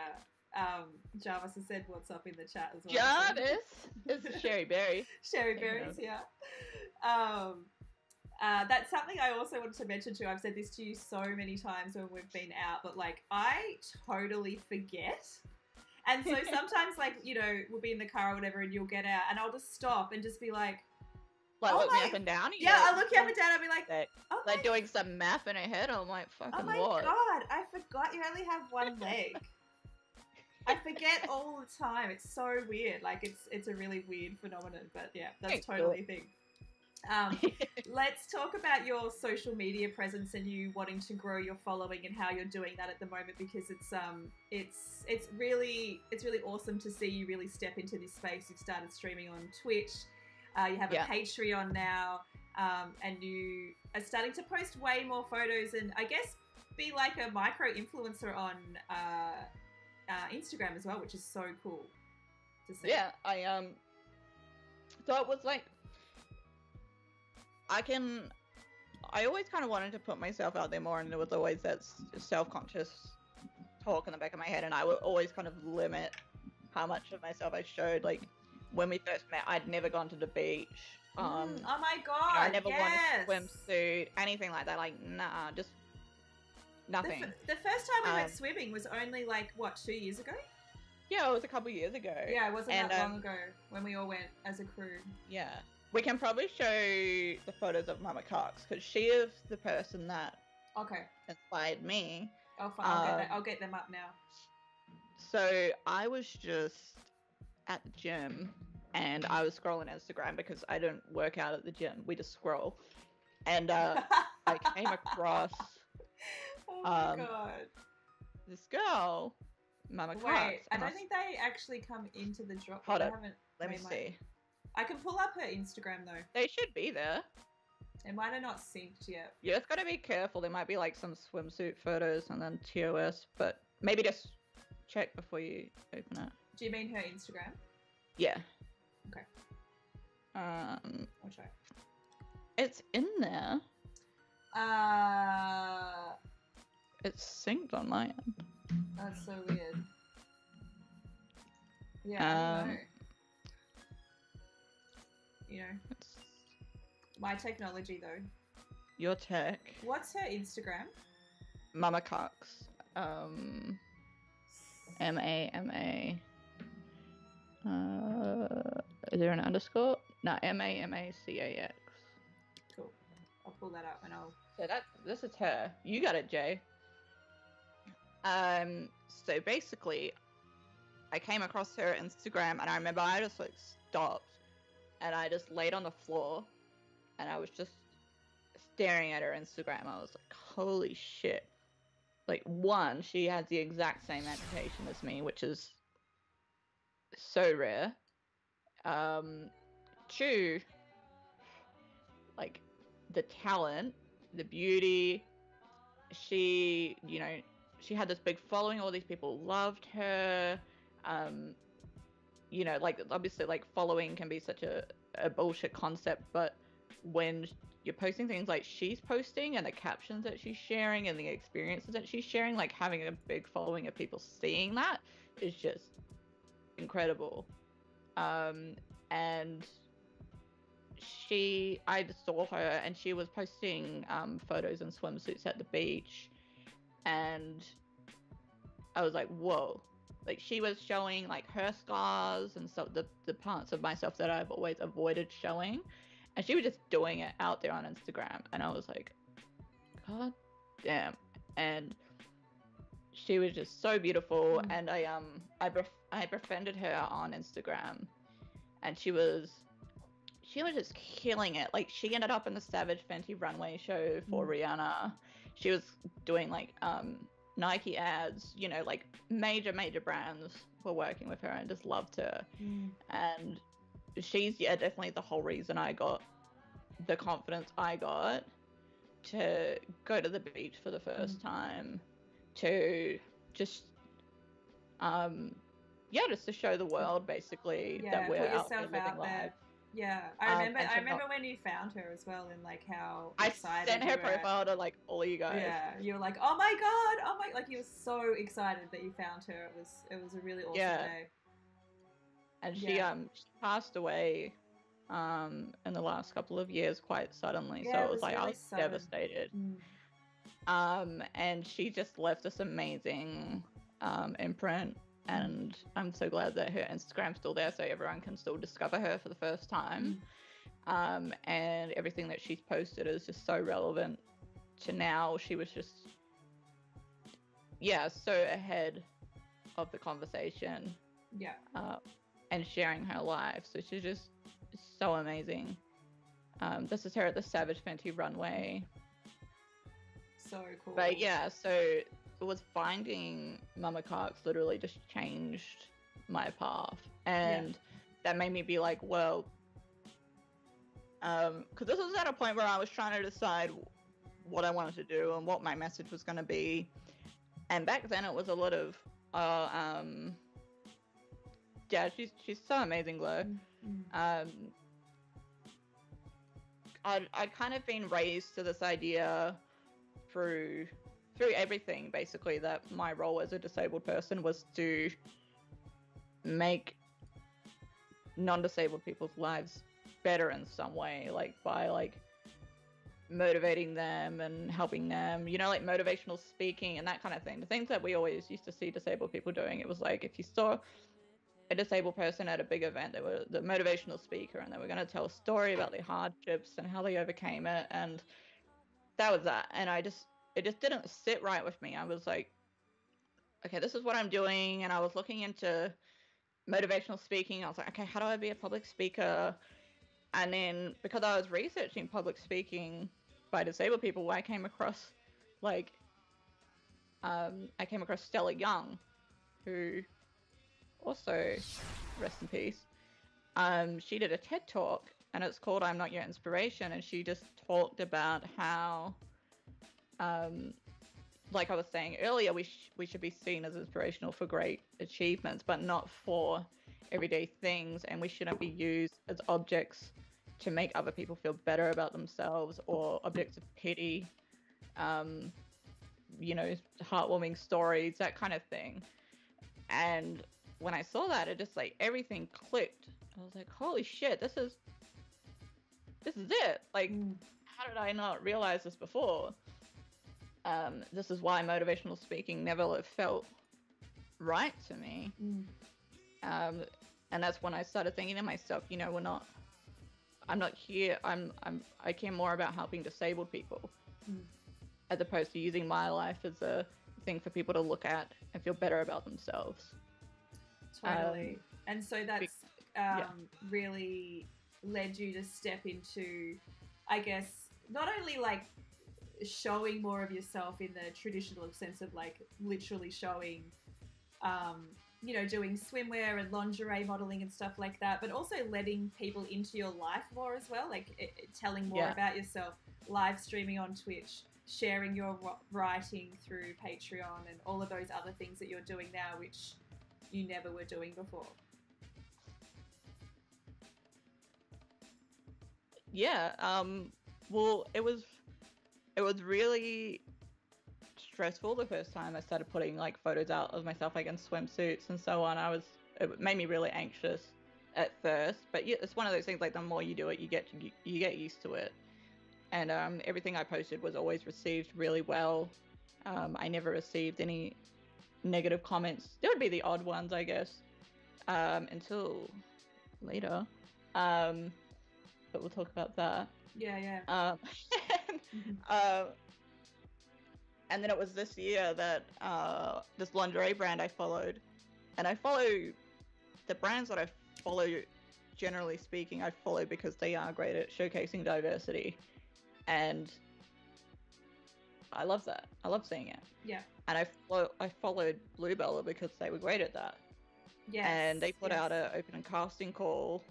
Jarvis has said what's up in the chat as well. Jarvis! This is Cherie Berry. Cherie Berry's here. That's something I also wanted to mention too. I've said this to you so many times when we've been out, but like I totally forget. And so sometimes like, you know, we'll be in the car or whatever and you'll get out and I'll just stop and just be like, look me up and down? Yeah, I'll look you up and down. I'll be like, like doing some math in her head. I'm like, fucking what? Oh my god, I forgot you only have one leg. I forget all the time. It's so weird. Like it's a really weird phenomenon, but yeah, that's totally a thing. Let's talk about your social media presence and you wanting to grow your following and how you're doing that at the moment, because it's really awesome to see you really step into this space. You've started streaming on Twitch. You have a Patreon now, and you are starting to post way more photos and I guess be like a micro influencer on Instagram as well, which is so cool to see. Yeah, so it was like I always kind of wanted to put myself out there more, and there was always that self-conscious talk in the back of my head, and I would always kind of limit how much of myself I showed. Like when we first met, I'd never gone to the beach. Oh my god! I never worn a swimsuit, anything like that. Like nah, just nothing. The first time we went swimming was only like what, 2 years ago? Yeah, it was a couple years ago. Yeah, it wasn't that long ago when we all went as a crew. Yeah. We can probably show the photos of Mama Cox because she is the person that inspired me. Oh, fine. I'll get them up now. So I was just at the gym and I was scrolling Instagram because I don't work out at the gym. We just scroll. And I came across God. This girl, Mama Cox. Wait, I don't think they actually come into the drop. Hold on. Let me see. I can pull up her Instagram though. They should be there. It might have not synced yet. You just gotta be careful. There might be like some swimsuit photos and then TOS, but maybe just check before you open it. Do you mean her Instagram? Yeah. Okay. I'll try. It's in there. It's synced on my end. That's so weird. Yeah, I don't know. You know, my technology though. Your tech. What's her Instagram? Mama Cox. M-A-M-A. Is there an underscore? No, M-A-M-A-C-A-X. Cool. I'll pull that up and I'll... So this is her. You got it, Jay. So basically, I came across her Instagram and I remember I just like stopped and I just laid on the floor and I was just staring at her Instagram. I was like, holy shit. Like, one, she has the exact same education as me, which is so rare. Two, like, the talent, the beauty, she, you know, she had this big following, all these people loved her. You know, like, obviously, like, following can be such a bullshit concept, but when you're posting things like she's posting and the captions that she's sharing and the experiences that she's sharing, like, having a big following of people seeing that is just incredible. And I just saw her and she was posting photos in swimsuits at the beach, and I was like, whoa. Like, she was showing like her scars and so the parts of myself that I've always avoided showing, and she was just doing it out there on Instagram, and I was like, god damn. And she was just so beautiful. And I befriended her on Instagram, and she she was just killing it. Like, she ended up in the Savage Fenty runway show for Rihanna. She was doing like Nike ads, you know, like major brands were working with her and just loved her. And she's definitely the whole reason I got the confidence I got to go to the beach for the first time, to just just to show the world basically that we're put out there yourself living out there. life. Yeah, I remember when you found her as well, and like how excited I sent her you were. profile to like all of you guys. Yeah, you were like, oh my god, like you were so excited that you found her. It was a really awesome day. And she passed away in the last couple of years quite suddenly, so it was like really I was devastated. And she just left this amazing imprint, and I'm so glad that her Instagram's still there so everyone can still discover her for the first time. And everything that she's posted is just so relevant to now. She was just so ahead of the conversation, and sharing her life, so she's just so amazing. This is her at the Savage Fenty runway. So cool. But so it was finding Mama Cox literally just changed my path, and that made me be like, well, because this was at a point where I was trying to decide what I wanted to do and what my message was going to be, and back then it was a lot of she's so amazing, Glow. I'd kind of been raised to this idea through everything, basically, that my role as a disabled person was to make non-disabled people's lives better in some way, like by like motivating them and helping them, you know, like motivational speaking and that kind of thing, the things that we always used to see disabled people doing. It was like, if you saw a disabled person at a big event, they were the motivational speaker, and they were going to tell a story about their hardships and how they overcame it, and that was that. And it just didn't sit right with me. I was like, okay, this is what I'm doing. And I was looking into motivational speaking. I was like, okay, how do I be a public speaker? And then because I was researching public speaking by disabled people, I came across Stella Young, who also, rest in peace, she did a TED Talk, and it's called I'm Not Your Inspiration, and she just talked about how, like I was saying earlier, we should be seen as inspirational for great achievements, but not for everyday things, and we shouldn't be used as objects to make other people feel better about themselves, or objects of pity, you know, heartwarming stories, that kind of thing. And when I saw that, it just like everything clicked. I was like, holy shit, this is it. Like, how did I not realize this before? This is why motivational speaking never felt right to me. And that's when I started thinking to myself, you know, I'm not here. I care more about helping disabled people, as opposed to using my life as a thing for people to look at and feel better about themselves. Totally. And so that's really led you to step into, I guess, not only like showing more of yourself in the traditional sense of like literally showing, you know, doing swimwear and lingerie modeling and stuff like that, but also letting people into your life more as well, like telling more about yourself, live streaming on Twitch, sharing your writing through Patreon, and all of those other things that you're doing now, which you never were doing before. Well, it was really stressful the first time I started putting like photos out of myself like in swimsuits and so on. It made me really anxious at first, but yeah, it's one of those things, like the more you do it, you get used to it. And everything I posted was always received really well. I never received any negative comments. There would be the odd ones, I guess, until later. But we'll talk about that. And then it was this year that this lingerie brand I followed, and I follow the brands that I follow generally speaking, I follow because they are great at showcasing diversity, and I love that. I love seeing it. Yeah. And I followed Bluebella because they were great at that. Yes. And they put out an open casting call.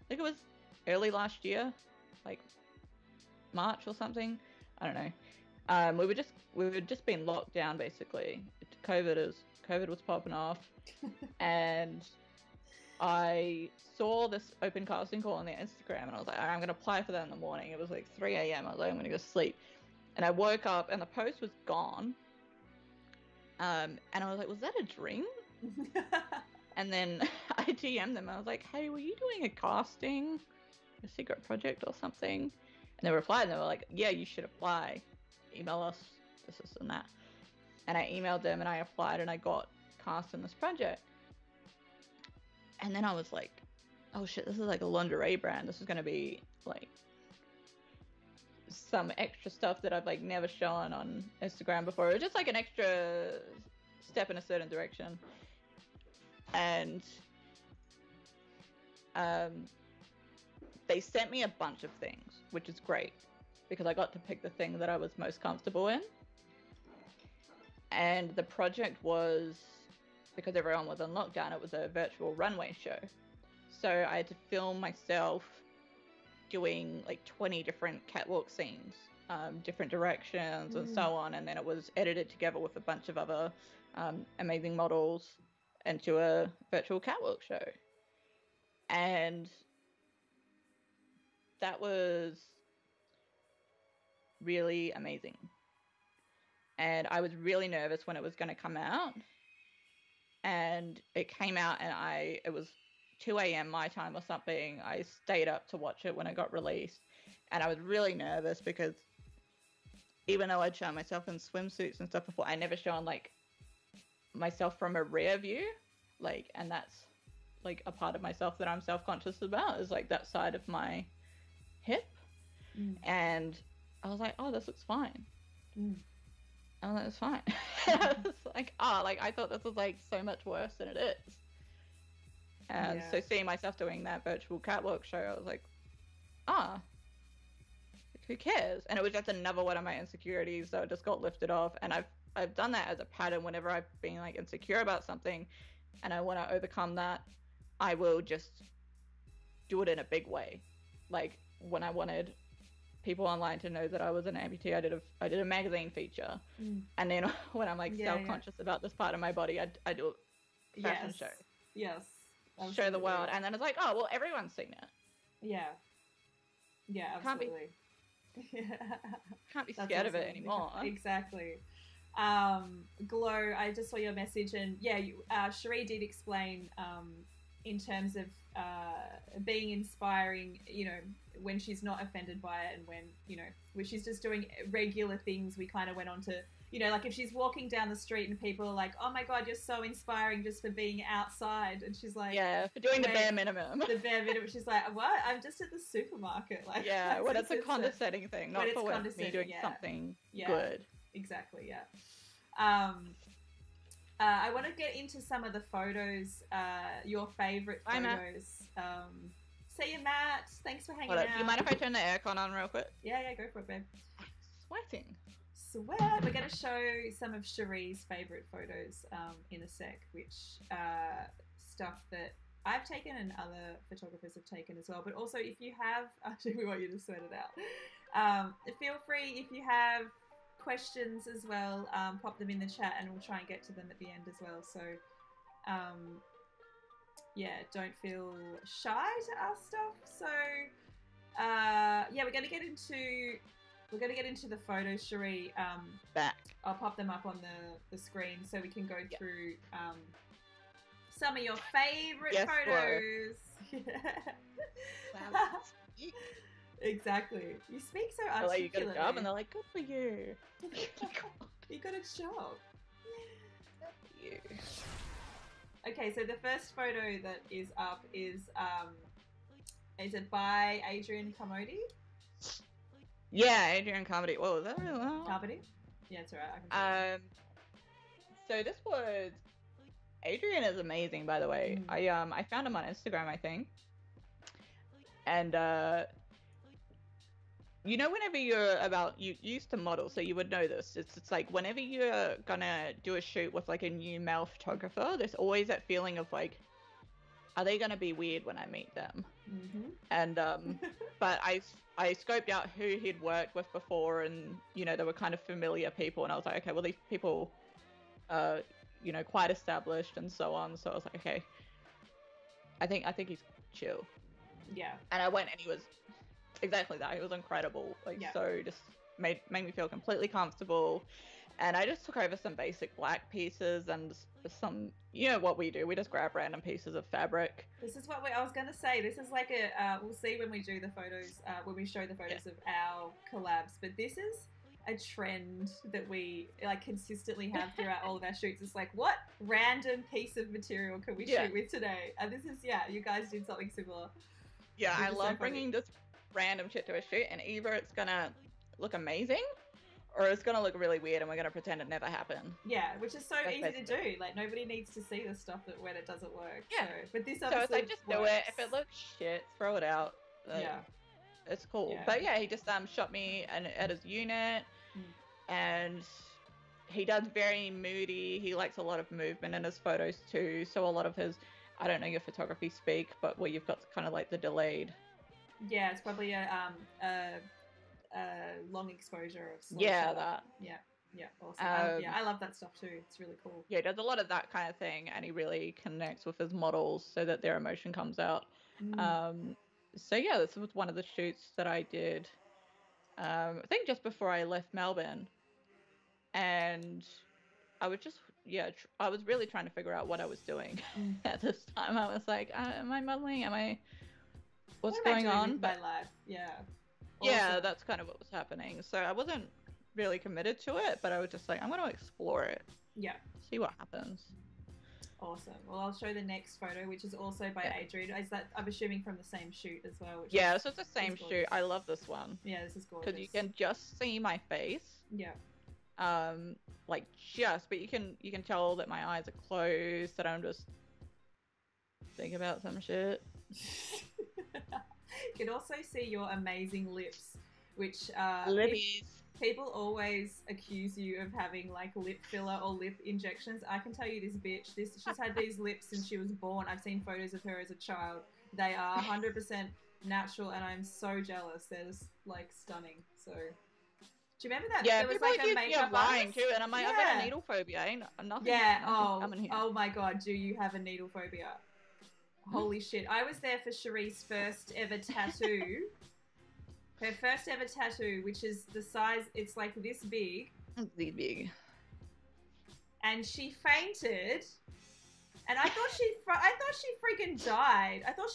I think it was early last year, like March or something. I don't know. We were just being locked down basically. COVID was popping off, and I saw this open casting call on their Instagram, and I was like, I'm gonna apply for that in the morning. It was like 3 a.m. I was like, I'm gonna go sleep, and I woke up and the post was gone. And I was like, was that a dream? And then I DM'd them. I was like, hey, were you doing a casting, a secret project or something? And they replied, and they were like, yeah, you should apply. Email us, this and that. And I emailed them, and I applied, and I got cast in this project. And then I was like, oh shit, this is like a lingerie brand. This is going to be like some extra stuff that I've like never shown on Instagram before. It was just like an extra step in a certain direction. And they sent me a bunch of things, which is great because I got to pick the thing that I was most comfortable in. And the project was, because everyone was on lockdown, it was a virtual runway show. So I had to film myself doing like 20 different catwalk scenes, different directions and so on. And then it was edited together with a bunch of other amazing models into a virtual catwalk show. And that was really amazing. And I was really nervous when it was going to come out. And it came out, and it was 2 a.m. my time or something. I stayed up to watch it when it got released. And I was really nervous because even though I'd shown myself in swimsuits and stuff before, I never shown like myself from a rear view. Like, and that's like a part of myself that I'm self-conscious about, is like that side of my hip. And I was like, oh, this looks fine. Oh, that's fine. I was like, I thought this was like so much worse than it is. And so seeing myself doing that virtual catwalk show, I was like, who cares? And it was just another one of my insecurities, so it just got lifted off. And I've done that as a pattern whenever I've been like insecure about something and I want to overcome that, I will just do it in a big way. Like when I wanted people online to know that I was an amputee, I did a magazine feature. And then when I'm like self-conscious about this part of my body, I do a fashion show. Yes. Absolutely. Show the world. And then it's like, oh, well, everyone's seen it. Yeah. Yeah, absolutely. Can't be scared of it anymore. Exactly. Glow, I just saw your message, and Cherie did explain in terms of being inspiring, you know, when she's not offended by it, and when she's just doing regular things. We kind of went on to, you know, like if she's walking down the street and people are like, oh my god, you're so inspiring just for being outside, and she's like, for doing the bare minimum. The bare minimum. She's like, what? I'm just at the supermarket. Like, well, it's a condescending thing, not for me doing something good. Exactly, I want to get into some of the photos, your favourite photos. See you, Matt. Thanks for hanging out. Do you mind if I turn the aircon on real quick? Yeah, go for it, babe. Sweating. Sweat. We're going to show some of Cherie's favourite photos in a sec, which stuff that I've taken and other photographers have taken as well. But also, if you have, actually, we want you to sweat it out. Feel free, if you have questions as well, pop them in the chat and we'll try and get to them at the end as well. So don't feel shy to ask stuff. So we're going to get into the photos, Cherie. Back. I'll pop them up on the screen so we can go through some of your favorite photos. Exactly. You speak so articulately. Like, you got a job, and they're like, good for you. You got a job. You. Okay, so the first photo that is up is it by Adrian Carmody? Yeah, Adrian Carmody. Whoa, is that really loud? Carmody? Yeah, it's alright. So this was... Adrian is amazing, by the way. I found him on Instagram, I think. And you know, whenever you used to model, so you would know this. It's like whenever you're gonna do a shoot with like a new male photographer, there's always that feeling of like, are they gonna be weird when I meet them? Mm-hmm. And but I scoped out who he'd worked with before, and you know, they were kind of familiar people, and I was like, okay, well, these people are, you know, quite established and so on. So I was like, okay, I think he's chill. Yeah. And I went, and he was exactly that. He was incredible. Like, Yeah. so just made me feel completely comfortable. And I just took over some basic black pieces and some, you know what we do, we just grab random pieces of fabric. This is what I was going to say. This is like we'll see when we do the photos, when we show the photos of our collabs, but this is a trend that we like consistently have throughout all of our shoots. It's like, what random piece of material can we shoot with today? And this is, you guys did something similar. Yeah, I love bringing this random shit to a shoot, and either it's gonna look amazing or it's gonna look really weird and we're gonna pretend it never happened. Yeah, which is so easy to do. Like, nobody needs to see the stuff when it doesn't work. Yeah. So, but this obviously so it's like, just works. do it. If it looks shit, throw it out. Yeah. It's cool. Yeah. But yeah, he just shot me at his unit, and he does very moody. He likes a lot of movement in his photos too. So a lot of his, I don't know your photography speak, but where you've got kind of like the delayed. Yeah, it's probably a long exposure of slow yeah, that. Yeah, awesome. Yeah, I love that stuff too. It's really cool. Yeah, he does a lot of that kind of thing, and he really connects with his models so that their emotion comes out. So yeah, this was one of the shoots that I did, I think just before I left Melbourne, and I was just, I was really trying to figure out what I was doing at this time. I was like, am I modeling? What's going on? With my life? Yeah. Yeah, that's kind of what was happening. So I wasn't really committed to it, but I was just like, I'm going to explore it. Yeah. See what happens. Awesome. Well, I'll show the next photo, which is also by Adrian. Is that, I'm assuming, from the same shoot as well? Yeah, so it's the same shoot. I love this one. Yeah, this is gorgeous. Because you can just see my face. Yeah. Like but you can tell that my eyes are closed, that I'm just thinking about some shit. You can also see your amazing lips, which Lippies. People always accuse you of having like lip filler or lip injections. I can tell you this bitch, she's had these lips since she was born. I've seen photos of her as a child. They are 100% natural, and I'm so jealous. They're just like stunning. So, do you remember that? Yeah, there was people like a makeup lying artist? too, and I'm like, I've got a needle phobia. Ain't nothing. Yeah. Coming here. Oh my god, do you have a needle phobia? Holy shit! I was there for Cherie's first ever tattoo. Her first ever tattoo, which is the size, it's like this big. This big. And she fainted. And I thought she freaking died. I thought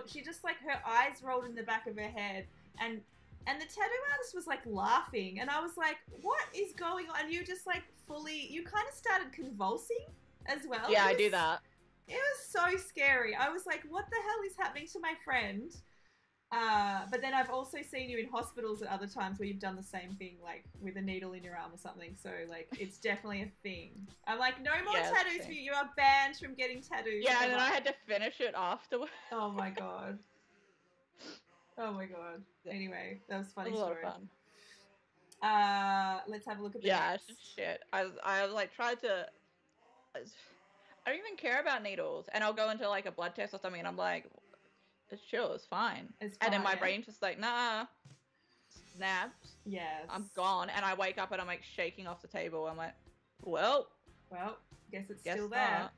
she just like, her eyes rolled in the back of her head. And the tattoo artist was like laughing. And I was like, what is going on? And you just like you kind of started convulsing as well. Yeah, I do that. It was so scary. I was like, what the hell is happening to my friend? But then I've also seen you in hospitals at other times where you've done the same thing, like with a needle in your arm or something. So like, it's definitely a thing. I'm like, no more tattoos for you. You are banned from getting tattoos. Yeah, and then I had to finish it afterwards. Oh my god. Oh my god. Anyway, that was a funny story. A lot of fun. Let's have a look at the next. Shit. I like tried to. I don't even care about needles, and I'll go into like a blood test or something, and I'm like, it's chill, it's fine. And then my brain's just like, nah, snaps. Yes. I'm gone, and I wake up and I'm like shaking off the table. I'm like, well, guess it's still there.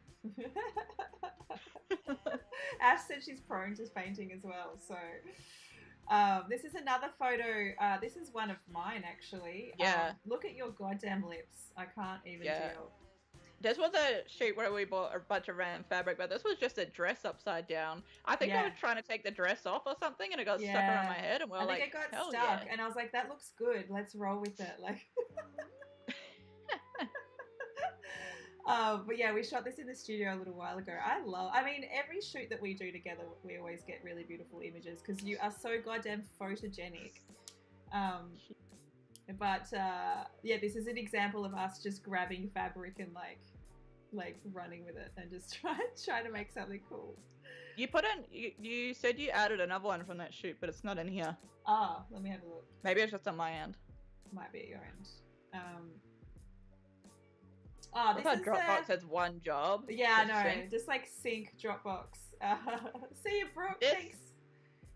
Ash said she's prone to fainting as well, so. This is another photo. This is one of mine, actually. Yeah. Look at your goddamn lips. I can't even deal. This was a shoot where we bought a bunch of random fabric, but this was just a dress upside down. I think I was trying to take the dress off or something, and it got stuck around my head, and I think it got stuck, and I was like, that looks good. Let's roll with it. Like. But yeah, we shot this in the studio a little while ago. I mean, every shoot that we do together, we always get really beautiful images because you are so goddamn photogenic. But yeah, this is an example of us just grabbing fabric and like running with it and just trying to make something cool. You put in. You said you added another one from that shoot, but it's not in here. Ah, let me have a look. Maybe it's just on my end. Might be at your end. This is Dropbox says one job. Yeah, I know. Just like sync Dropbox. See you, Brooke. This... Thanks.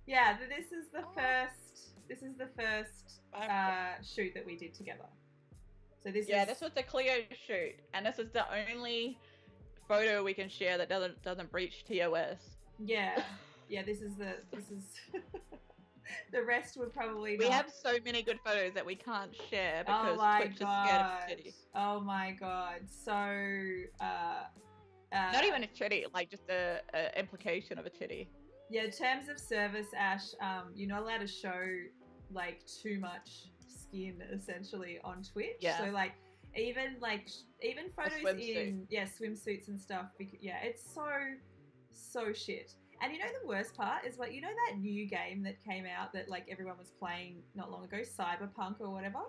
Yeah, this is the first. This is the first shoot that we did together. So this. Yeah, this was the Cleo shoot, and this is the only photo we can share that doesn't breach TOS. Yeah, yeah. This is. The rest would probably. We have so many good photos that we can't share because Twitch is scared of titty. Oh my god! So. Not even a titty, like just a implication of a titty. Yeah, in terms of service, Ash, you're not allowed to show like too much skin essentially on Twitch. Yeah. So like even photos in swimsuits and stuff. Yeah, it's so shit. And you know the worst part is like, you know that new game that came out that like everyone was playing not long ago, Cyberpunk or whatever?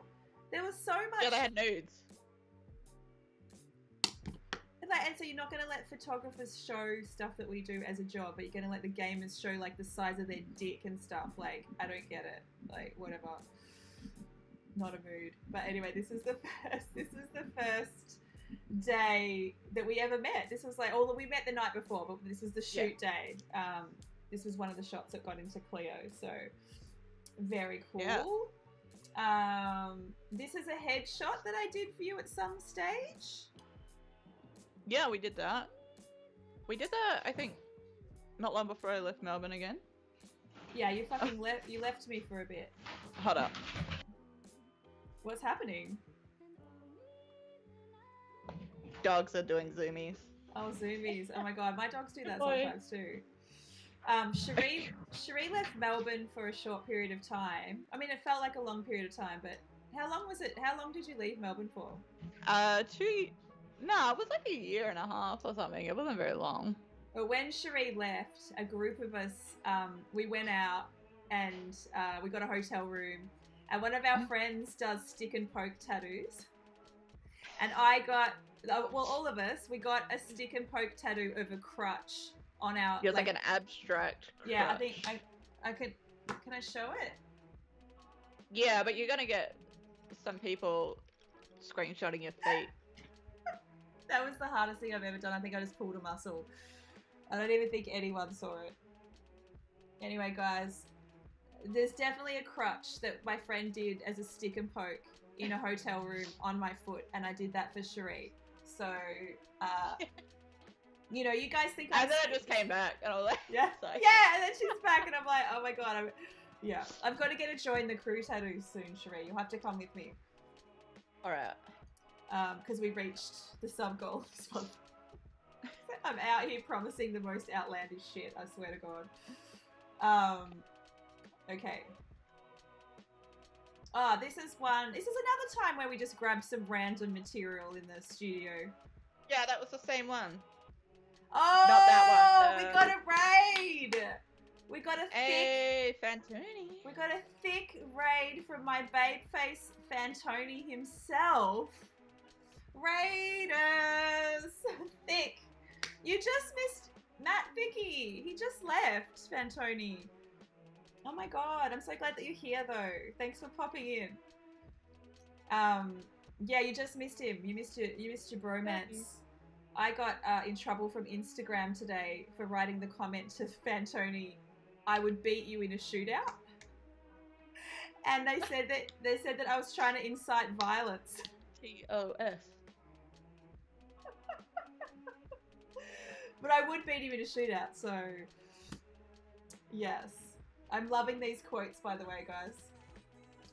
There was so much. Yeah, they had nudes. And so you're not going to let photographers show stuff that we do as a job, but you're going to let the gamers show like the size of their dick and stuff. Like, I don't get it. Like, whatever. Not a mood. But anyway, this is the first day that we ever met. This was like, we met the night before, but this was the shoot day. This was one of the shots that got into Cleo. So very cool. Yeah. This is a headshot that I did for you at some stage. Yeah, we did that. We did that, I think, not long before I left Melbourne again. Yeah, you fucking left me for a bit. Hold up. What's happening? Dogs are doing zoomies. Oh, zoomies. Oh my god, my dogs do that sometimes too. Cherie left Melbourne for a short period of time. I mean, it felt like a long period of time, but how long was it? How long did you leave Melbourne for? 2 No, it was like a year and a half or something. It wasn't very long. Well, when Cherie left, a group of us, we went out and we got a hotel room. And one of our friends does stick and poke tattoos. And I got, all of us, we got a stick and poke tattoo of a crutch on our... It was like an abstract crutch. Yeah, I think I could... Can I show it? Yeah, but you're going to get some people screenshotting your feet. That was the hardest thing I've ever done. I think I just pulled a muscle. I don't even think anyone saw it. Anyway, guys, there's definitely a crutch that my friend did as a stick and poke in a hotel room on my foot, and I did that for Cherie. So, you know, you guys think and then I just came back, and I was like, yeah, yeah, and then she's back, and I'm like, oh my god, I've got to get a join the crew tattoos soon, Cherie. You'll have to come with me. All right. Because we reached the sub goal this month. I'm out here promising the most outlandish shit, I swear to God. Okay. This is another time where we just grabbed some random material in the studio. Yeah, that was the same one. Oh! Not that one. We got a raid! We got a thick... Fantoni. We got a thick raid from my babeface Fantoni himself. Raiders! Thick. You just missed Matt Vicky. He just left, Fantoni. Oh my god, I'm so glad that you're here though. Thanks for popping in. Yeah, you just missed him. You missed your bromance. I got in trouble from Instagram today for writing the comment to Fantoni, I would beat you in a shootout. And they said that I was trying to incite violence. TOS. But I would beat him in a shootout, so yes. I'm loving these quotes, by the way, guys.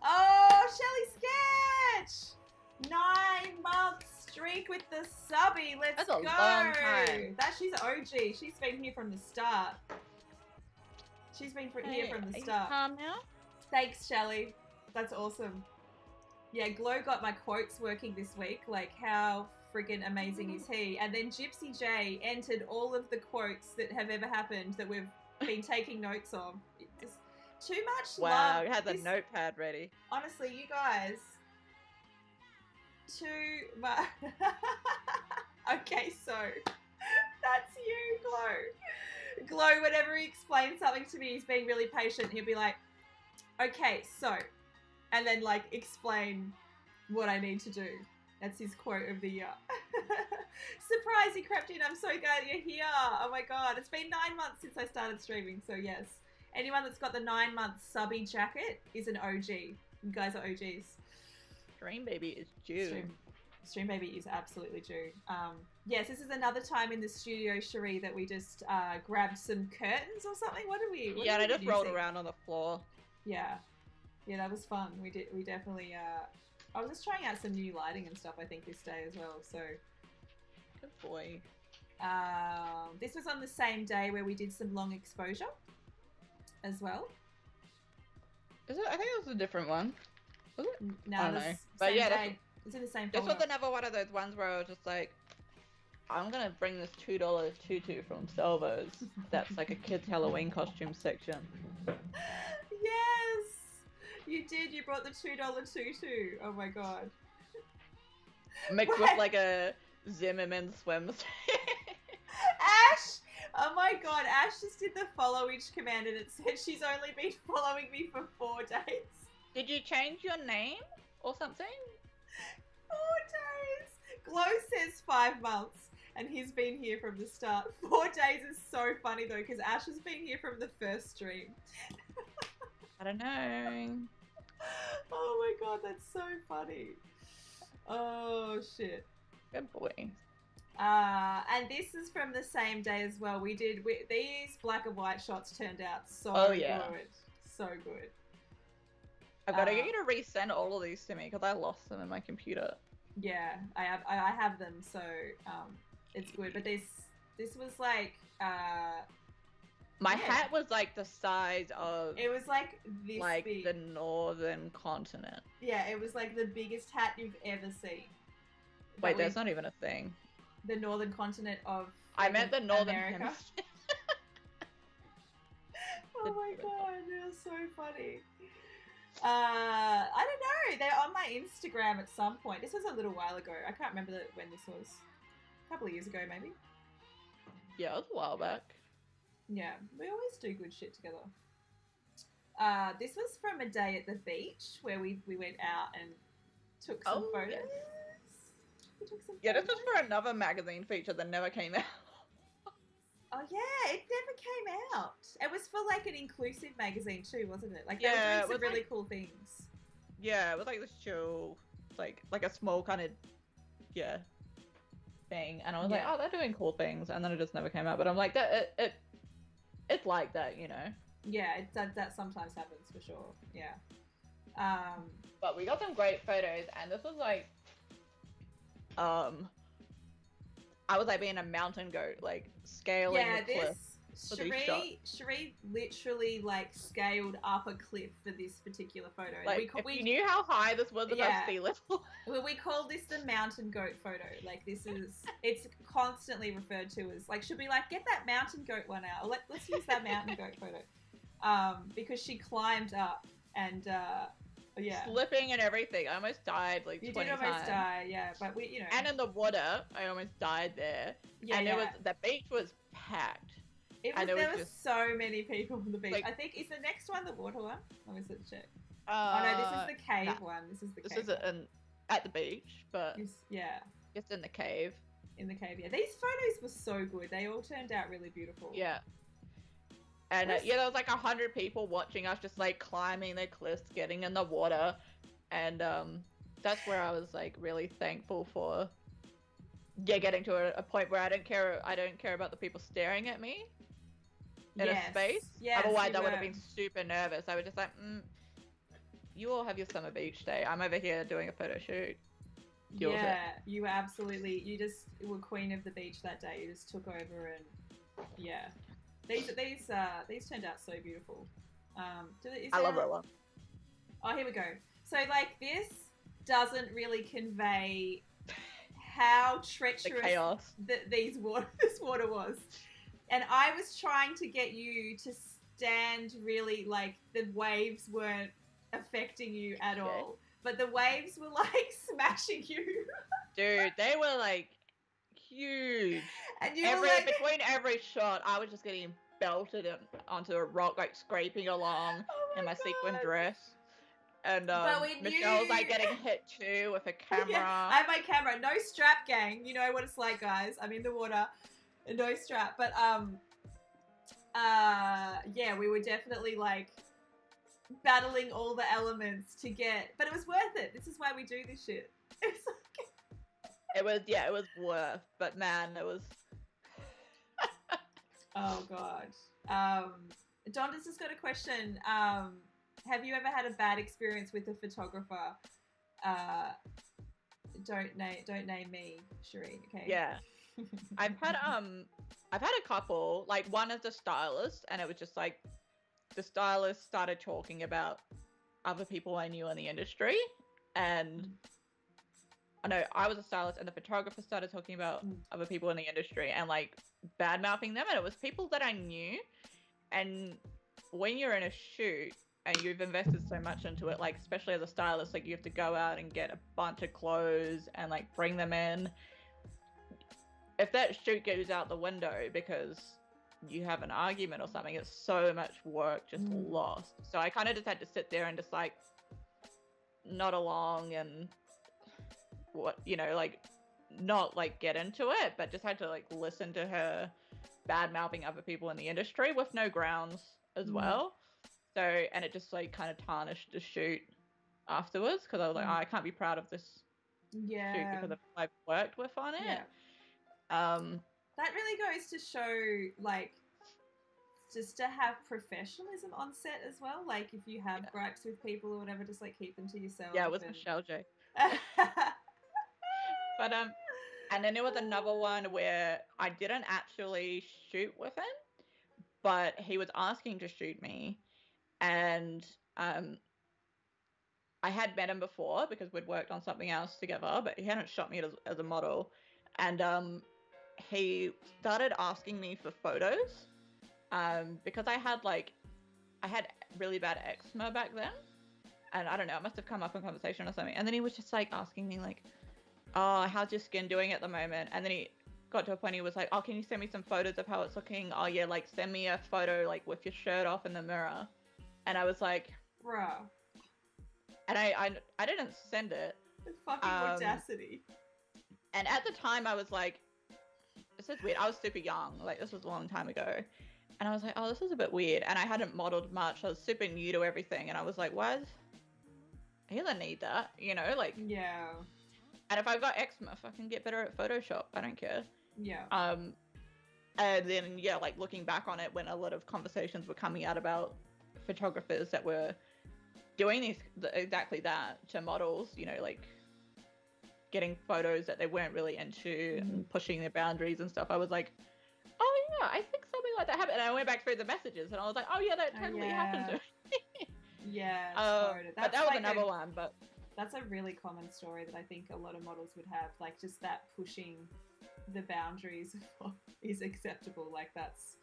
Oh, Shelly Sketch! 9-month streak with the subby. Let's go. That's a long time. She's OG. She's been here from the start. She's been here from the start. Calm now? Thanks, Shelly. That's awesome. Yeah, Glow got my quotes working this week. Like, how friggin' amazing is he? And then Gypsy J entered all of the quotes that have ever happened that we've been taking notes of. Just too much love. Wow, you had the notepad ready. Honestly, you guys. Too much. Okay, so that's you, Glow. Glow, whenever he explains something to me, he's being really patient. He'll be like, okay, so, and then like explain what I need to do. That's his quote of the year. Surprise, you crept in. I'm so glad you're here. Oh my god. It's been 9 months since I started streaming, so yes. Anyone that's got the 9-month subby jacket is an OG. You guys are OGs. Stream Baby is due. Stream Baby is absolutely due. Yes, this is another time in the studio, Cherie, that we just grabbed some curtains or something. What did we? Yeah, and I just rolled around on the floor. Yeah, that was fun. We definitely. I was just trying out some new lighting and stuff. I think this day as well. So. Good boy. This was on the same day where we did some long exposure, as well. Is it? I think it was a different one. Was it? No, I don't know. But yeah, it's in the same. This was another one of those ones where I was just like, I'm gonna bring this $2 tutu from Salvo's. That's like a kids' Halloween costume section. Yes, you did. You brought the $2 tutu. Oh my god. Mixed with like a Zimmerman swimsuit. Ash! Oh my god, Ash just did the follow each command and it said she's only been following me for 4 days. Did you change your name or something? 4 days! Glow says 5 months and he's been here from the start. 4 days is so funny though because Ash has been here from the first stream. I don't know. Oh my god, that's so funny. Oh shit. Good boy. And this is from the same day as well. These black and white shots turned out so good. So good. I've got to get you to resend all of these to me because I lost them in my computer. Yeah, I have them, so it's good. But this was like my hat was like the size of it was like this like big. the northern continent. Yeah, it was like the biggest hat you've ever seen. Wait, that's not even a thing. The northern continent of I meant the northern America. hemisphere. Oh my god, they're so funny. I don't know. They're on my Instagram at some point. This was a little while ago. I can't remember when this was. A couple of years ago, maybe. Yeah, it was a while back. Yeah, we always do good shit together. This was from a day at the beach where we went out and took some photos. Yes. We took some Yeah, this photos. was for another magazine feature that never came out. Oh yeah, it never came out. It was for like an inclusive magazine too, wasn't it? Like they Yeah, were doing some really like, cool things. Yeah, it was like this chill, like a small kind of, thing. And I was like, oh, they're doing cool things. And then it just never came out. But I'm like, it's like that, you know? Yeah, that sometimes happens for sure. Yeah. But we got some great photos. And this was like, I was like being a mountain goat, like scaling the cliff. Cherie literally like scaled up a cliff for this particular photo. Like, if you knew how high this was above sea level. We call this the mountain goat photo. Like it's constantly referred to as like, should we like get that mountain goat one out? Or let's use that mountain goat photo. Because she climbed up and slipping and everything. I almost died like 20 times. You did almost die, yeah. But we, you know. And in the water, I almost died there. Yeah, and the beach was packed. There were so many people on the beach. Like, I think, is the next one the water one? Let me check. Oh no, this is the cave one. This is the cave. This is at the beach, but it's in the cave. In the cave, yeah. These photos were so good. They all turned out really beautiful. Yeah. And there was like 100 people watching us just like climbing the cliffs, getting in the water, and that's where I was like really thankful for. Yeah, getting to a point where I don't care about the people staring at me in a space. Yes, otherwise, I would have been super nervous. I was just like, you all have your summer beach day. I'm over here doing a photo shoot. You were absolutely. You just were queen of the beach that day. You just took over and these turned out so beautiful. I love that one. Oh, here we go. So like this doesn't really convey how treacherous this water was. And I was trying to get you to stand really like the waves weren't affecting you at all. But the waves were like smashing you. Dude, they were like huge. And you between every shot, I was just getting belted it onto a rock, like scraping along in my sequin dress. And But we Michelle's knew- like getting hit too with a camera. Yeah, I have my camera. No strap, gang. You know what it's like, guys. I'm in the water. No strap. But yeah, we were definitely like battling all the elements to get, but it was worth it. This is why we do this shit. It's like... it was worth, but man, it was. Oh god. Donda's just got a question. Have you ever had a bad experience with a photographer? Don't name me, Cherie. Okay. Yeah. I've had a couple. Like, one is a stylist, and it was just like the stylist started talking about other people I knew in the industry, and I know I was a stylist, and the photographer started talking about other people in the industry and like bad mouthing them, and it was people that I knew. And when you're in a shoot and you've invested so much into it, like especially as a stylist, like you have to go out and get a bunch of clothes and like bring them in. If that shoot goes out the window because you have an argument or something, it's so much work just lost. So I kind of just had to sit there and just like nod along and like not like get into it, but just had to like listen to her bad mouthing other people in the industry with no grounds as well. So, and it just like kind of tarnished the shoot afterwards, because I was like, oh, I can't be proud of this shoot because I've worked with on it. Yeah. That really goes to show, like, just to have professionalism on set as well. Like, if you have gripes with people or whatever, just like keep them to yourself. Yeah, it was Michelle J. But and then there was another one where I didn't actually shoot with him, but he was asking to shoot me, and I had met him before because we'd worked on something else together, but he hadn't shot me as a model, and he started asking me for photos, because I had really bad eczema back then, and I don't know, it must have come up in conversation or something, and then he was just like asking me like, oh, how's your skin doing at the moment? And then he got to a point he was like, oh, can you send me some photos of how it's looking? Oh yeah, like send me a photo like with your shirt off in the mirror. And I was like, bruh. And I didn't send it. The fucking audacity. And at the time I was like, this is weird. I was super young, like this was a long time ago. And I was like, oh, this is a bit weird. And I hadn't modeled much. I was super new to everything. And I was like, he doesn't need that, like. Yeah. And if I've got eczema, I can get better at Photoshop. I don't care. Yeah. And then, yeah, like looking back on it, when a lot of conversations were coming out about photographers that were doing exactly that to models, like getting photos that they weren't really into and pushing their boundaries and stuff, I was like, oh yeah, I think something like that happened. And I went back through the messages and I was like, oh yeah, that totally happened to me. Yeah. But that was another one, but... That's a really common story that I think a lot of models would have, like just that pushing the boundaries of what is acceptable. Like that's,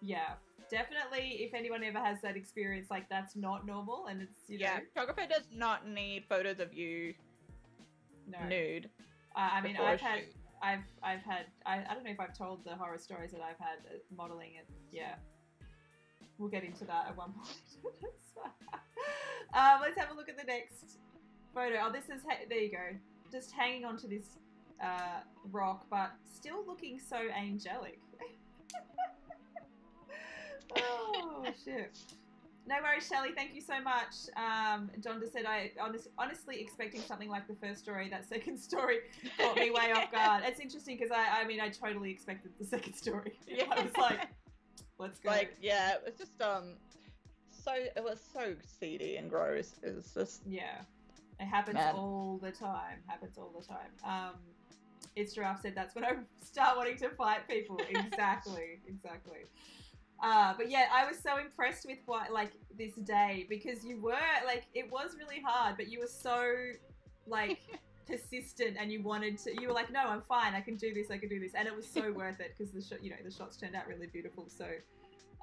yeah, definitely. If anyone ever has that experience, like that's not normal, and it's photographer does not need photos of you nude. I mean, I've had, I don't know if I've told the horror stories that I've had modeling it. Yeah, we'll get into that at one point. Let's have a look at the next photo. Oh, this is, there you go. Just hanging onto this rock, but still looking so angelic. Oh, shit. No worries, Shelley. Thank you so much. Donda said, I honestly expecting something like the first story. That second story caught me way off guard. It's interesting because I mean, I totally expected the second story. Yeah. I was like, let's go. Like, yeah, it was just, it was so seedy and gross. It was just... Yeah. It happens all the time. It's Giraffe said that's when I start wanting to fight people. Exactly. But yeah, I was so impressed with this day, because you were like, it was really hard, but you were so like persistent, and you were like, no, I'm fine. I can do this. And it was so worth it, because the shots turned out really beautiful. So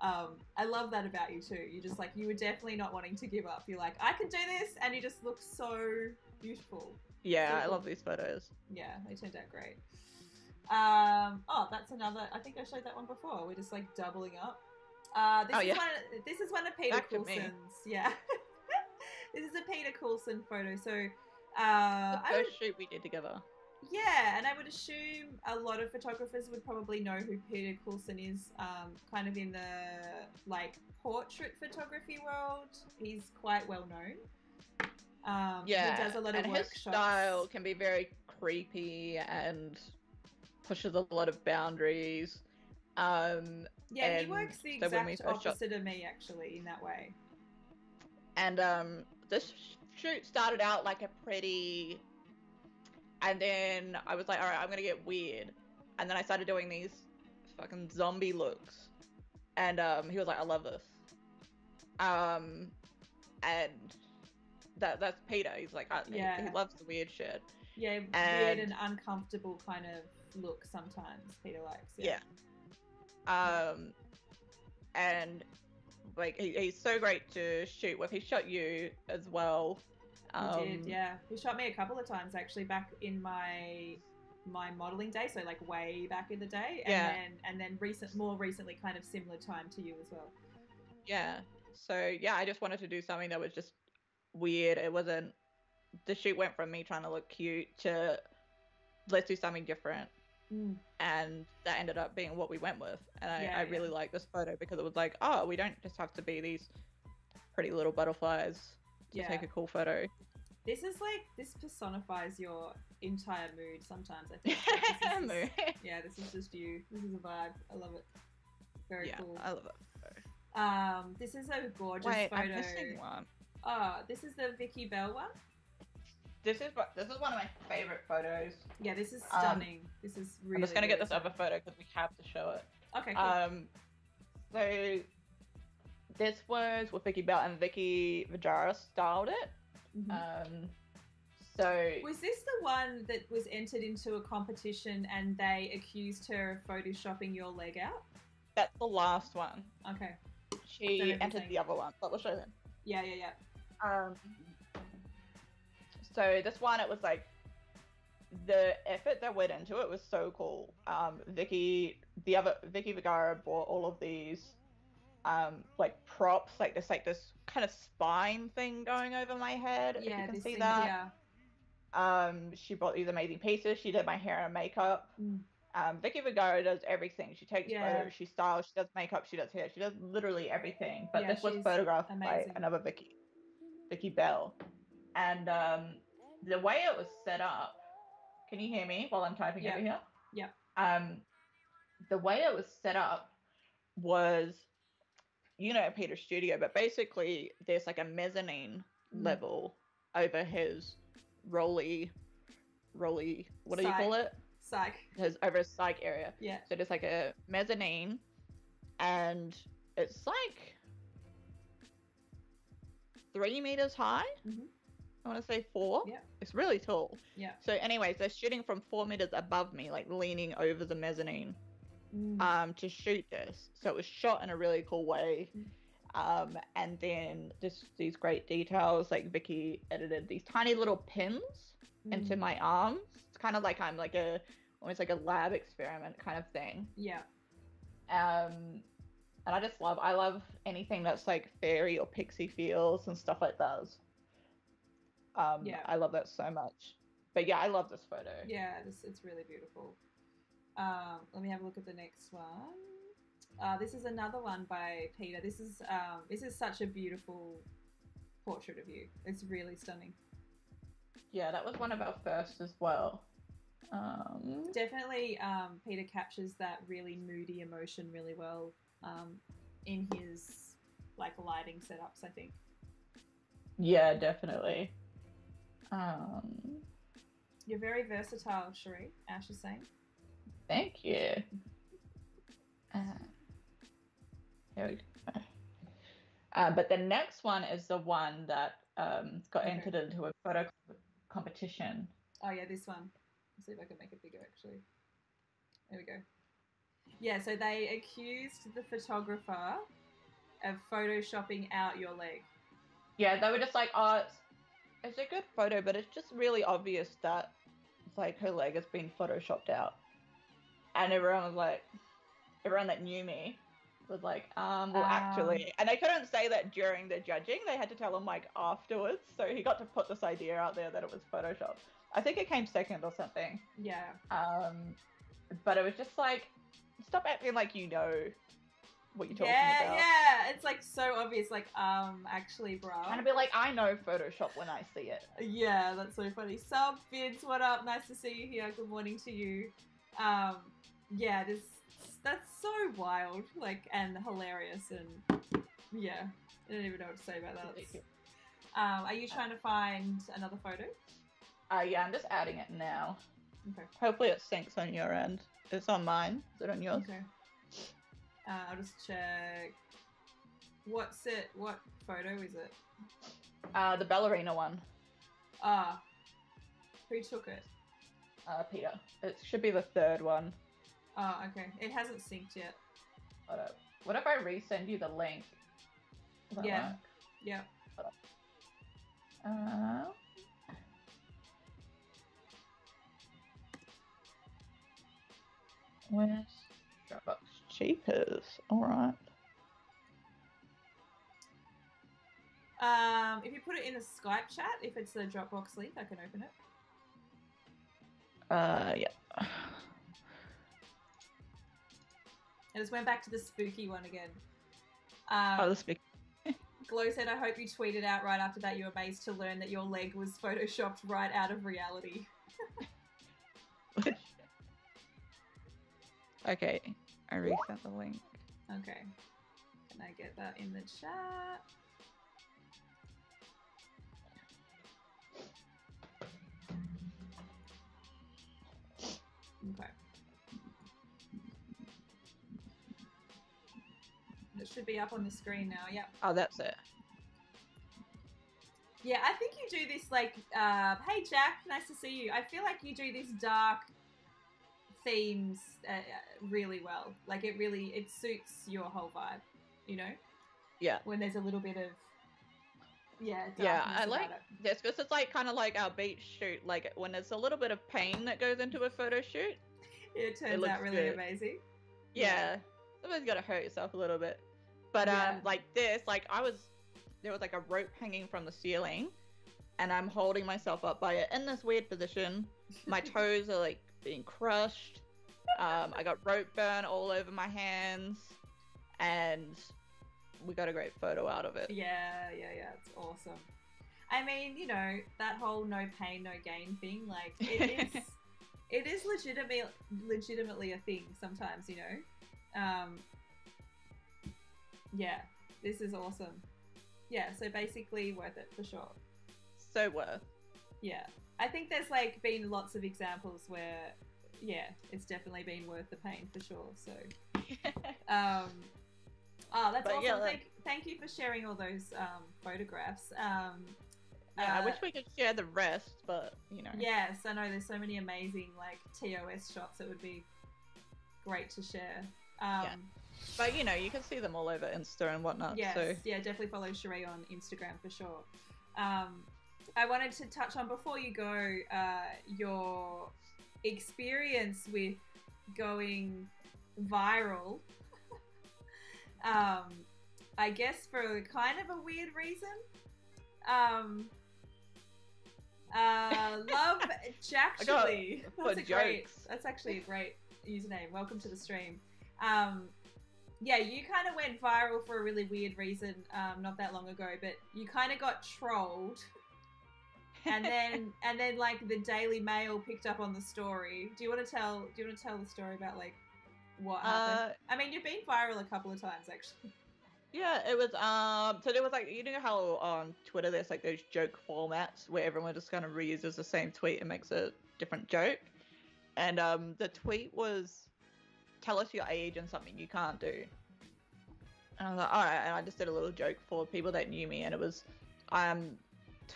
I love that about you too. You just like, you were definitely not wanting to give up. You're like, I can do this, and you just look so beautiful. Yeah, I love these photos. Yeah, they turned out great. Oh, that's another. I think I showed that one before. We're just like doubling up. This Oh, is yeah. one. This is one of Peter Back to me. Coulson's. Yeah, this is a Peter Coulson photo. So, The I first would, shoot we did together. yeah, and I would assume a lot of photographers would probably know who Peter Coulson is. Kind of in the like portrait photography world, he's quite well known. He does a lot of and workshops. his style can be very creepy and pushes a lot of boundaries. Yeah, he and works the so when we exact first shot, opposite of me, actually, in that way. and this shoot started out like a pretty, and then I was like, all right, I'm gonna get weird, and then I started doing these fucking zombie looks, and he was like, I love this, and that's Peter. He's like, Yeah. he loves the weird shit. Yeah, weird and uncomfortable kind of look sometimes Peter likes. Yeah. And like he's so great to shoot with. He shot you as well. He did, yeah. He shot me a couple of times actually back in my modeling day, so like way back in the day, and then more recently, kind of similar time to you as well. Yeah. So yeah, I just wanted to do something that was just weird. It wasn't. The shoot went from me trying to look cute to let's do something different. And that ended up being what we went with. And I really like this photo because it was like, oh, we don't just have to be these pretty little butterflies to take a cool photo. This personifies your entire mood sometimes, I think. Yeah, this is just you. This is a vibe. I love it. Very cool. I love it. This is a gorgeous photo. I'm missing one. Oh, this is the Vicky Bell one? This is one of my favorite photos. Yeah, this is stunning. This is really. I'm just gonna get this other photo because we have to show it. Okay. Cool. So this was with Vicky Bell and Vicky Vajara styled it. So was this the one that was entered into a competition and they accused her of photoshopping your leg out? That's the last one. Okay. She entered the other one, but we'll show them. Yeah. So this one, it was like the effort that went into it was so cool. Vicky Vergara bought all of these like props, like this kind of spine thing going over my head. If you can see that. Yeah. She brought these amazing pieces. She did my hair and makeup. Vicky Vergara does everything. She takes photos, she styles, she does makeup, she does hair, she does literally everything. But this was photographed by another Vicky Bell. And the way it was set up, can you hear me while I'm typing over here? Yeah. The way it was set up was, Peter's studio, but basically there's like a mezzanine level over his rolly, what do you call it? Psych. Over a psych area. Yeah. So there's like a mezzanine, and it's like 3 meters high. I want to say 4. Yeah. It's really tall. Yeah. So anyways, they're shooting from 4 meters above me, like leaning over the mezzanine, to shoot this. So it was shot in a really cool way. And then these great details, like Vicky edited these tiny little pins into my arms. It's kind of like I'm like almost like a lab experiment kind of thing. Yeah. And I love anything that's like fairy or pixie feels and stuff like that. I love that so much. But yeah, I love this photo. Yeah, it's really beautiful. Let me have a look at the next one. This is another one by Peter. This is such a beautiful portrait of you. It's really stunning. Yeah, that was one of our first as well. Definitely, Peter captures that really moody emotion really well in his like lighting setups, I think. Yeah, definitely. You're very versatile, Cherie. Ash is saying. Thank you. Here we go. But the next one is the one that got entered into a photo competition. Oh yeah, this one. Let's see if I can make it bigger actually. There we go. Yeah, so they accused the photographer of photoshopping out your leg. Yeah, they were just like, oh, it's a good photo, but it's just really obvious that it's like her leg has been photoshopped out. And everyone that knew me was like, well, actually, and they couldn't say that during the judging. They had to tell him like afterwards. So he got to put this idea out there that it was Photoshop. I think it came second or something. Yeah. But it was just like, stop acting like you know what you're talking about. Yeah, it's like so obvious. Like, actually, bro. Trying to be like, I know Photoshop when I see it. Yeah, that's so funny. Sup, Vince, what up? Nice to see you here. Good morning to you. Yeah, that's so wild, like, and hilarious, and yeah, I don't even know what to say about that. Are you trying to find another photo? Yeah, I'm just adding it now. Okay. Hopefully it syncs on your end. It's on mine. Is it on yours? Okay. I'll just check. What photo is it? The ballerina one. Who took it? Peter. It should be the third one. Oh, okay. It hasn't synced yet. Hold up. What if I resend you the link? Yeah. Work? Yeah. Where's Dropbox cheapers? Alright. If you put it in the Skype chat, if it's the Dropbox link, I can open it. Yeah. I just went back to the spooky one again. The spooky. Glow said, I hope you tweeted out right after that you were amazed to learn that your leg was photoshopped right out of reality. Okay, I resent the link. Okay. Can I get that in the chat? Okay. It should be up on the screen now, yep. Oh, that's it. Yeah, I think you do this like, hey Jack, nice to see you. I feel like you do this dark themes really well. Like it suits your whole vibe, you know? Yeah. When there's a little bit of, I like this because it's like kind of like our beach shoot. Like when there's a little bit of pain that goes into a photo shoot. It turns out really amazing. Yeah. Sometimes you gotta hurt yourself a little bit. But like this, like there was like a rope hanging from the ceiling and I'm holding myself up by it in this weird position. My toes are like being crushed. I got rope burn all over my hands and we got a great photo out of it. Yeah, it's awesome. I mean, you know, that whole no pain, no gain thing, like it is legitimately a thing sometimes, you know. Yeah, this is awesome. Yeah, so basically worth it for sure. So worth. Yeah. I think there's like been lots of examples where, yeah, it's definitely been worth the pain for sure. So, that's awesome. Yeah, thank you for sharing all those photographs. I wish we could share the rest, but you know. Yes, I know there's so many amazing like TOS shots. It would be great to share. Yeah. But you know, you can see them all over Insta and whatnot. Yes, so. Yeah, definitely follow Cherie on Instagram for sure. I wanted to touch on before you go your experience with going viral. I guess for kind of a weird reason. Love Jackshly. That's actually a great username. Welcome to the stream. Yeah, you kind of went viral for a really weird reason not that long ago, but you kind of got trolled. And then like the Daily Mail picked up on the story. Do you want to tell the story about like what happened? I mean, you've been viral a couple of times actually. Yeah, it was so there was like, you know how on Twitter there's like those joke formats where everyone just kind of reuses the same tweet and makes a different joke. And the tweet was, tell us your age and something you can't do. And I was like, alright, and I just did a little joke for people that knew me, and it was, I'm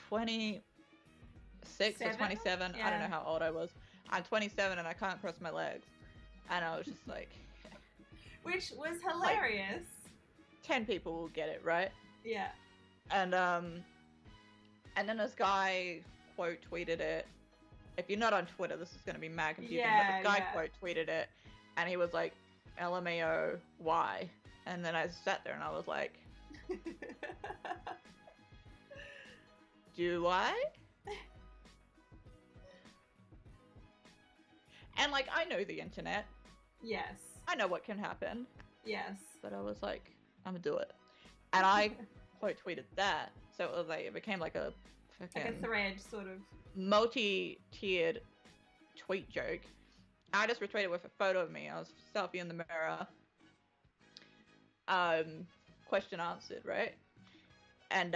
26 or 27, yeah. I don't know how old I was. I'm 27 and I can't cross my legs. And I was just like... Which was hilarious. Like, 10 people will get it, right? Yeah. And then this guy quote tweeted it. If you're not on Twitter, this is going to be mad confusing, but this guy quote tweeted it. And he was like, LMAO, why? And then I sat there and I was like, do I? And like, I know the internet. Yes. I know what can happen. Yes. But I was like, I'm gonna do it. And I quote tweeted that. So it was like, it became like a fucking like a thread, sort of. multi-tiered tweet joke. I just retweeted with a photo of me. I was selfie in the mirror. Question answered, right? And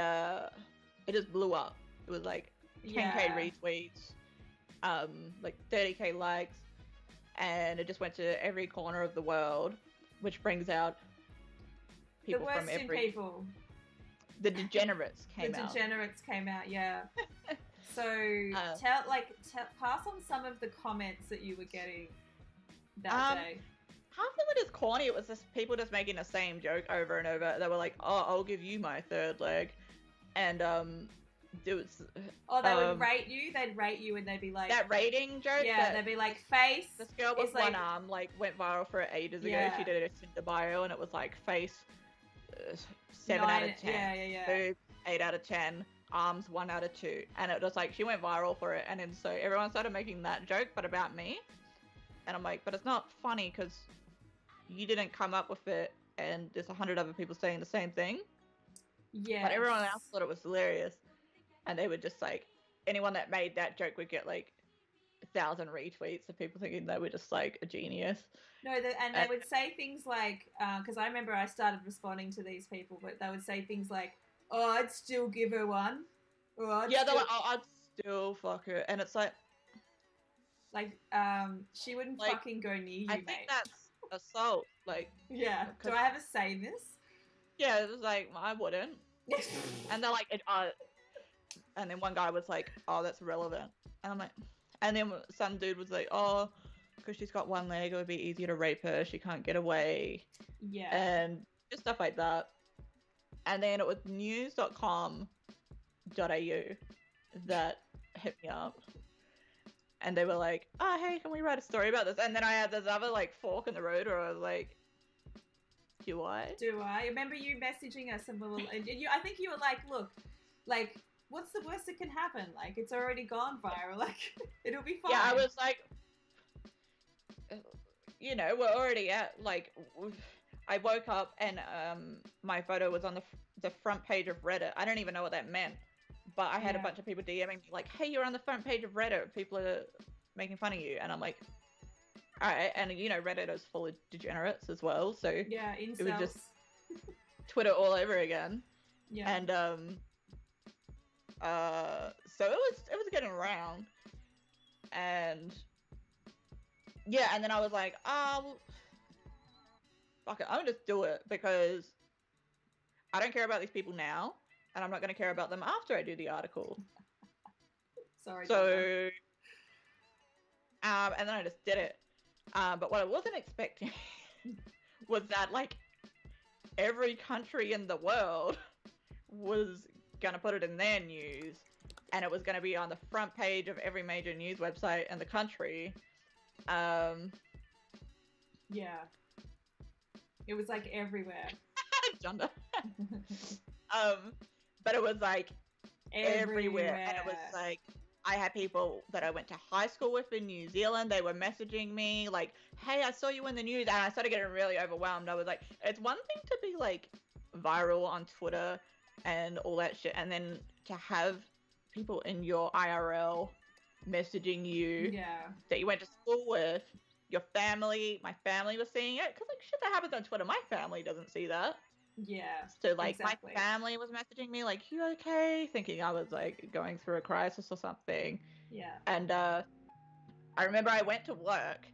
it just blew up. It was like 10K retweets, like 30K likes, and it just went to every corner of the world, which brings out people the from every people. The degenerates came out. The degenerates came out, yeah. So pass on some of the comments that you were getting that day. Half of it is corny. It was just people just making the same joke over and over. They were like, "Oh, I'll give you my third leg," and dudes. Oh, they would rate you. They'd rate you, and they'd be like that rating joke. Yeah, they'd be like face. This girl with one arm like went viral for ages ago. Yeah. She did it in the bio, and it was like face 7 out of 10. Yeah. Boobs 8 out of 10. Arms 1 out of 2, and it was like she went viral for it, and then so everyone started making that joke, but about me, and I'm like, but it's not funny because you didn't come up with it, and there's 100 other people saying the same thing. Yeah. But everyone else thought it was hilarious, and they would just like anyone that made that joke would get like 1,000 retweets of people thinking they were just like a genius. No, and they would say things like, because I remember I started responding to these people, but they would say things like, "Oh, I'd still give her one." Or they're like, "Oh, I'd still fuck her," and it's like, she wouldn't like, fucking go near you, I mate. think that's assault. Like, yeah. Do I have a say in this? Yeah, it was like, I wouldn't. And they're like, and then one guy was like, "Oh, that's relevant," and I'm like, and then some dude was like, "Oh, because she's got one leg, it would be easier to rape her. She can't get away." Yeah. And just stuff like that. And then it was news.com.au that hit me up. And they were like, "Oh, hey, can we write a story about this?" And then I had this other like fork in the road where I was like, do I? I remember you messaging us and I think you were like, "Look, like, what's the worst that can happen? Like, it's already gone viral. Like, it'll be fine." Yeah, I was like, you know, we're already at like, I woke up and my photo was on the front page of Reddit. I don't even know what that meant, but I had a bunch of people DMing me like, "Hey, you're on the front page of Reddit. People are making fun of you," and I'm like, all right. And you know, Reddit is full of degenerates as well, so yeah, incels. It was just Twitter all over again. Yeah. And so it was getting around, and yeah, and then I was like, "Oh, well, fuck it, I'm gonna just do it because I don't care about these people now, and I'm not gonna care about them after I do the article." Sorry. So, and then I just did it. But what I wasn't expecting was that like every country in the world was gonna put it in their news, and it was gonna be on the front page of every major news website in the country. Yeah. It was like everywhere. Jonda. But it was like everywhere. And it was like, I had people that I went to high school with in New Zealand. They were messaging me like, "Hey, I saw you in the news," and I started getting really overwhelmed. I was like, it's one thing to be like viral on Twitter and all that shit, and then to have people in your IRL messaging you that you went to school with, your family. My family was seeing it because like shit that happens on Twitter, my family doesn't see that. Yeah. So like my family was messaging me like, "You okay?" thinking I was like going through a crisis or something. Yeah. And I remember I went to work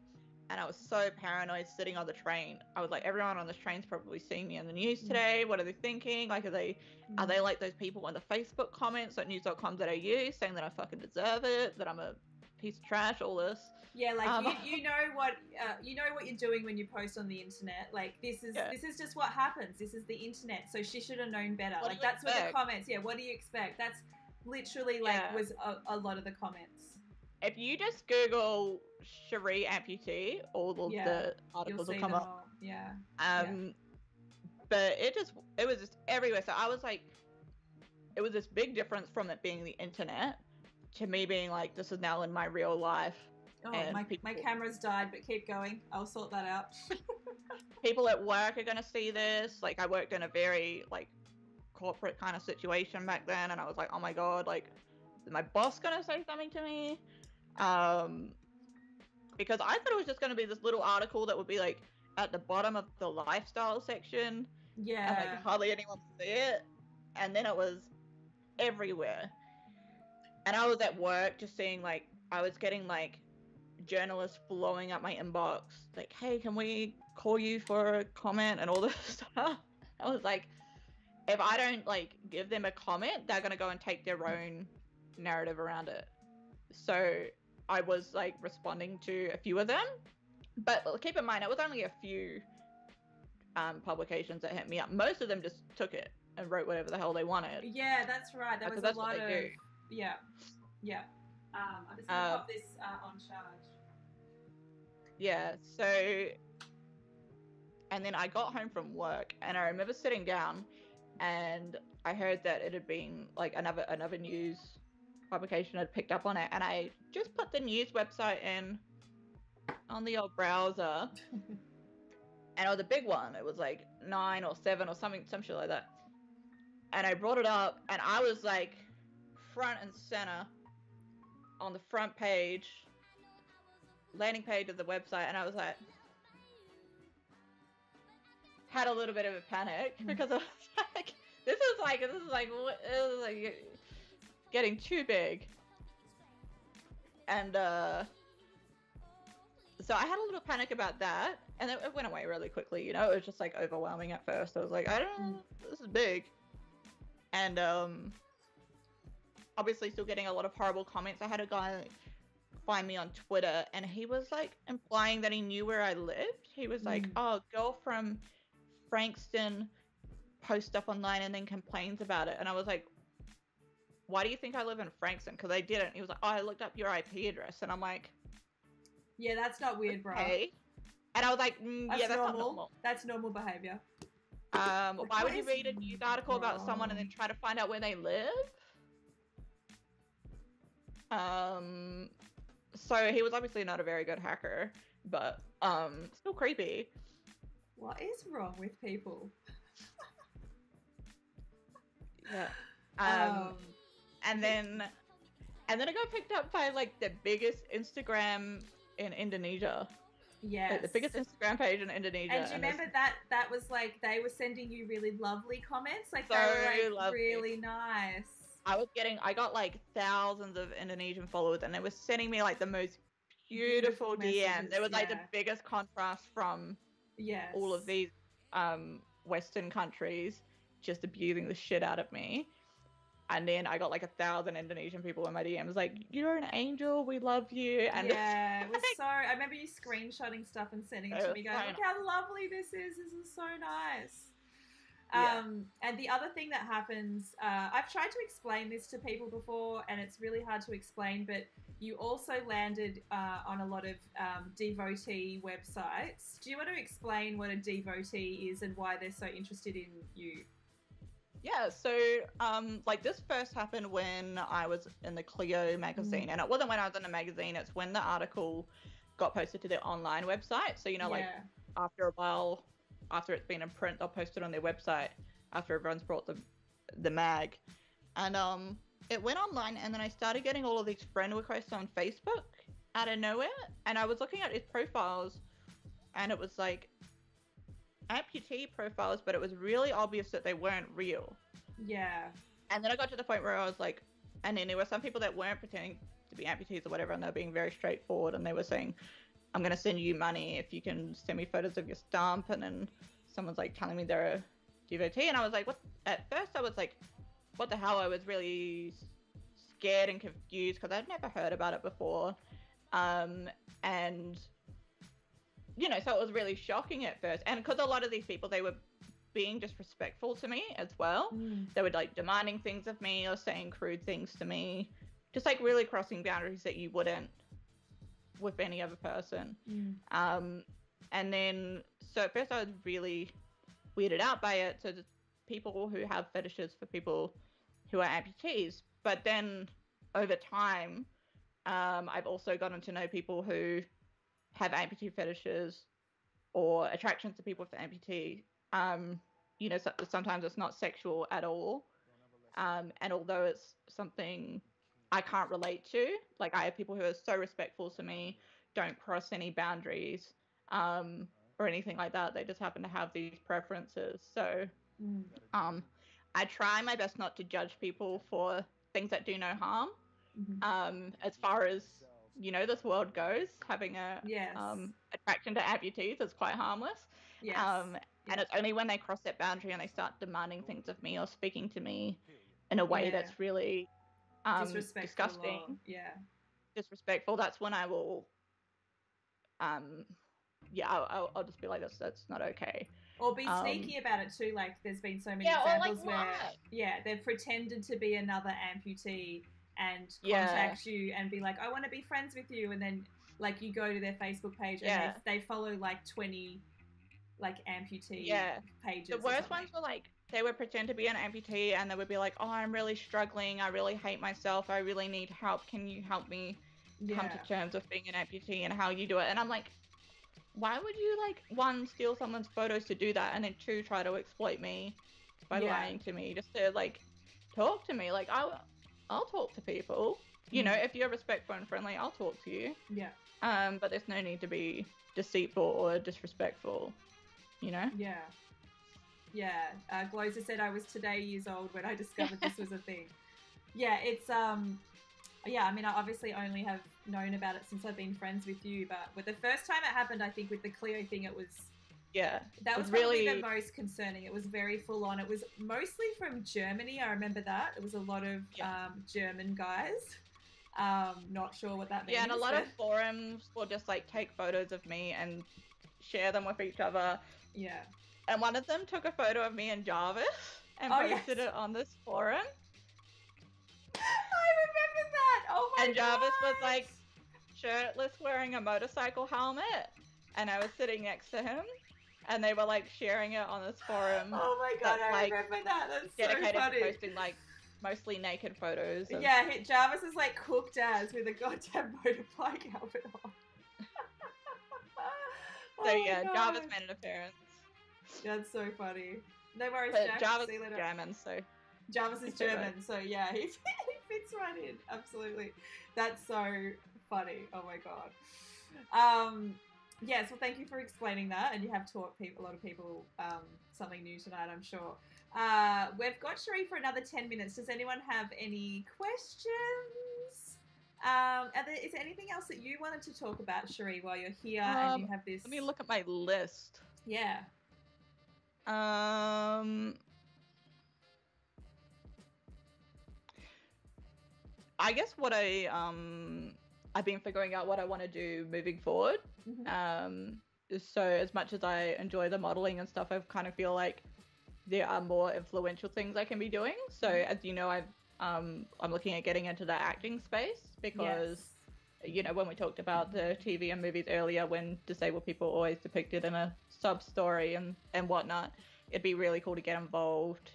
and I was so paranoid sitting on the train. I was like, everyone on this train's probably seeing me in the news today. What are they thinking? Like, are they like those people in the Facebook comments at news.com.au saying that I fucking deserve it, that I'm a piece of trash, all this. Yeah, like you know what you're doing when you post on the internet. Like this is just what happens. This is the internet, so she should have known better. Like that's what the comments. Yeah, what do you expect? That's literally like was a lot of the comments. If you just Google Cherie amputee, all of the articles will come up. Yeah. But it was just everywhere. So I was like, it was this big difference from it being the internet to me being like, this is now in my real life. Oh, my camera's died, but keep going. I'll sort that out. People at work are going to see this. Like, I worked in a very, like, corporate kind of situation back then, and I was like, oh my god, like, is my boss going to say something to me? Because I thought it was just going to be this little article that would be, like, at the bottom of the lifestyle section. Yeah. And, like, hardly anyone would see it. And then it was everywhere. And I was at work just seeing, like, I was getting, like, journalists blowing up my inbox, like, hey, can we call you for a comment and all this stuff. I was like, if I don't, like, give them a comment, they're going to go and take their own narrative around it. So I was, like, responding to a few of them. But keep in mind, it was only a few publications that hit me up. Most of them just took it and wrote whatever the hell they wanted. Yeah, that's right. There was a lot of... Yeah. Yeah. I'm just going to pop this on charge. Yeah, so... And then I got home from work, and I remember sitting down, and I heard that it had been, like, another news publication had picked up on it, and I just put the news website in on the old browser, and it was a big one. It was, like, 9 or 7 or something, some shit like that. And I brought it up, and I was, like, front and center on the front page, landing page of the website, and I was like, had a little bit of a panic because I was like, this is like getting too big. And so I had a little panic about that, and it went away really quickly. You know, it was just like overwhelming at first. I was like, I don't know, this is big. And obviously still getting a lot of horrible comments. I had a guy find me on Twitter, and he was like implying that he knew where I lived. He was like, oh, girl from Frankston posts stuff online and then complains about it. And I was like, why do you think I live in Frankston? Because I didn't. He was like, oh, I looked up your IP address. And I'm like, yeah, that's not weird, bro. Okay. And I was like, yeah, that's not normal. That's normal behavior. Why would you read a news article about someone and then try to find out where they live? So he was obviously not a very good hacker, but still creepy. What is wrong with people? Yeah. And then I got picked up by like the biggest Instagram in Indonesia. Yes. Like, the biggest Instagram page in Indonesia. And do you remember that was like they were sending you really lovely comments? Like they were like lovely. Really nice. I got like thousands of Indonesian followers, and they were sending me like the most beautiful DMs. It was like the biggest contrast from all of these Western countries just abusing the shit out of me. And then I got like 1,000 Indonesian people in my DMs like, you're an angel, we love you. And yeah, it was so, I remember you screenshotting stuff and sending it to me going, look how lovely this is so nice. And the other thing that happens, I've tried to explain this to people before, and it's really hard to explain, but you also landed on a lot of devotee websites. Do you want to explain what a devotee is and why they're so interested in you? Yeah, so like this first happened when I was in the Clio magazine, and it wasn't when I was in the magazine, it's when the article got posted to their online website. So, you know, like after a while, after it's been in print, they'll post it on their website after everyone's brought the mag. And it went online, and then I started getting all of these friend requests on Facebook out of nowhere, and I was looking at his profiles, and it was like amputee profiles, but it was really obvious that they weren't real. Yeah. And then I got to the point where I was like, and then there were some people that weren't pretending to be amputees or whatever, and they were being very straightforward, and they were saying, I'm going to send you money if you can send me photos of your stump. And then someone's like telling me they're a devotee, and I was like, what? At first I was like, what the hell? I was really scared and confused because I'd never heard about it before. And you know, so it was really shocking at first. And because a lot of these people, they were being disrespectful to me as well. They were like demanding things of me or saying crude things to me just like really crossing boundaries that you wouldn't with any other person. And then, so at first I was really weirded out by it. So just people who have fetishes for people who are amputees. But then over time, I've also gotten to know people who have amputee fetishes or attractions to people with amputee. You know, sometimes it's not sexual at all. And although it's something I can't relate to, like I have people who are so respectful to me, don't cross any boundaries, or anything like that. They just happen to have these preferences. So I try my best not to judge people for things that do no harm. As far as, you know, this world goes, having a attraction to amputees is quite harmless. And it's only when they cross that boundary and they start demanding things of me or speaking to me in a way that's really disgusting, disrespectful, that's when I will I'll just be like, that's not okay. Or be sneaky about it too. Like there's been so many examples where they've pretended to be another amputee and contact you and be like, I want to be friends with you, and then like you go to their Facebook page and they follow like 20 like amputee pages. The worst ones were like, they would pretend to be an amputee and they would be like, oh, I'm really struggling, I really hate myself, I really need help, can you help me come to terms with being an amputee and how you do it? And I'm like, why would you, like, one, steal someone's photos to do that, and then two, try to exploit me by lying to me just to, like, talk to me? Like, I'll talk to people. You know, if you're respectful and friendly, I'll talk to you. But there's no need to be deceitful or disrespectful, you know? Gloza said I was today years old when I discovered this was a thing. It's I mean, I obviously only have known about it since I've been friends with you, but with the first time it happened, I think with the Cleo thing, it was that was probably the most concerning. It was very full on. It was mostly from Germany. I remember that. It was a lot of German guys. Not sure what that means. And a lot of forums will just like take photos of me and share them with each other. And one of them took a photo of me and Jarvis and posted it on this forum. I remember that. Oh my god. And Jarvis was like shirtless wearing a motorcycle helmet, and I was sitting next to him, and they were like sharing it on this forum. Oh my god, I remember that. That's dedicated so funny. To posting like mostly naked photos. Jarvis is like cooked as with a goddamn motorbike helmet on. Jarvis made an appearance. That's so funny. No worries, Jack. Jarvis is German, so... Jarvis is German, so yeah, he fits right in. Absolutely. That's so funny. Oh my god. Yes, well, thank you for explaining that, and you have taught a lot of people something new tonight, I'm sure. We've got Cherie for another 10 minutes. Does anyone have any questions? Is there anything else that you wanted to talk about, Cherie, while you're here and you have this... Let me look at my list. Yeah. I guess what I've been figuring out what I want to do moving forward. So as much as I enjoy the modeling and stuff, I kind of feel like there are more influential things I can be doing. So as you know, I'm looking at getting into the acting space because you know, when we talked about the TV and movies earlier, when disabled people are always depicted in a sub story and whatnot, it'd be really cool to get involved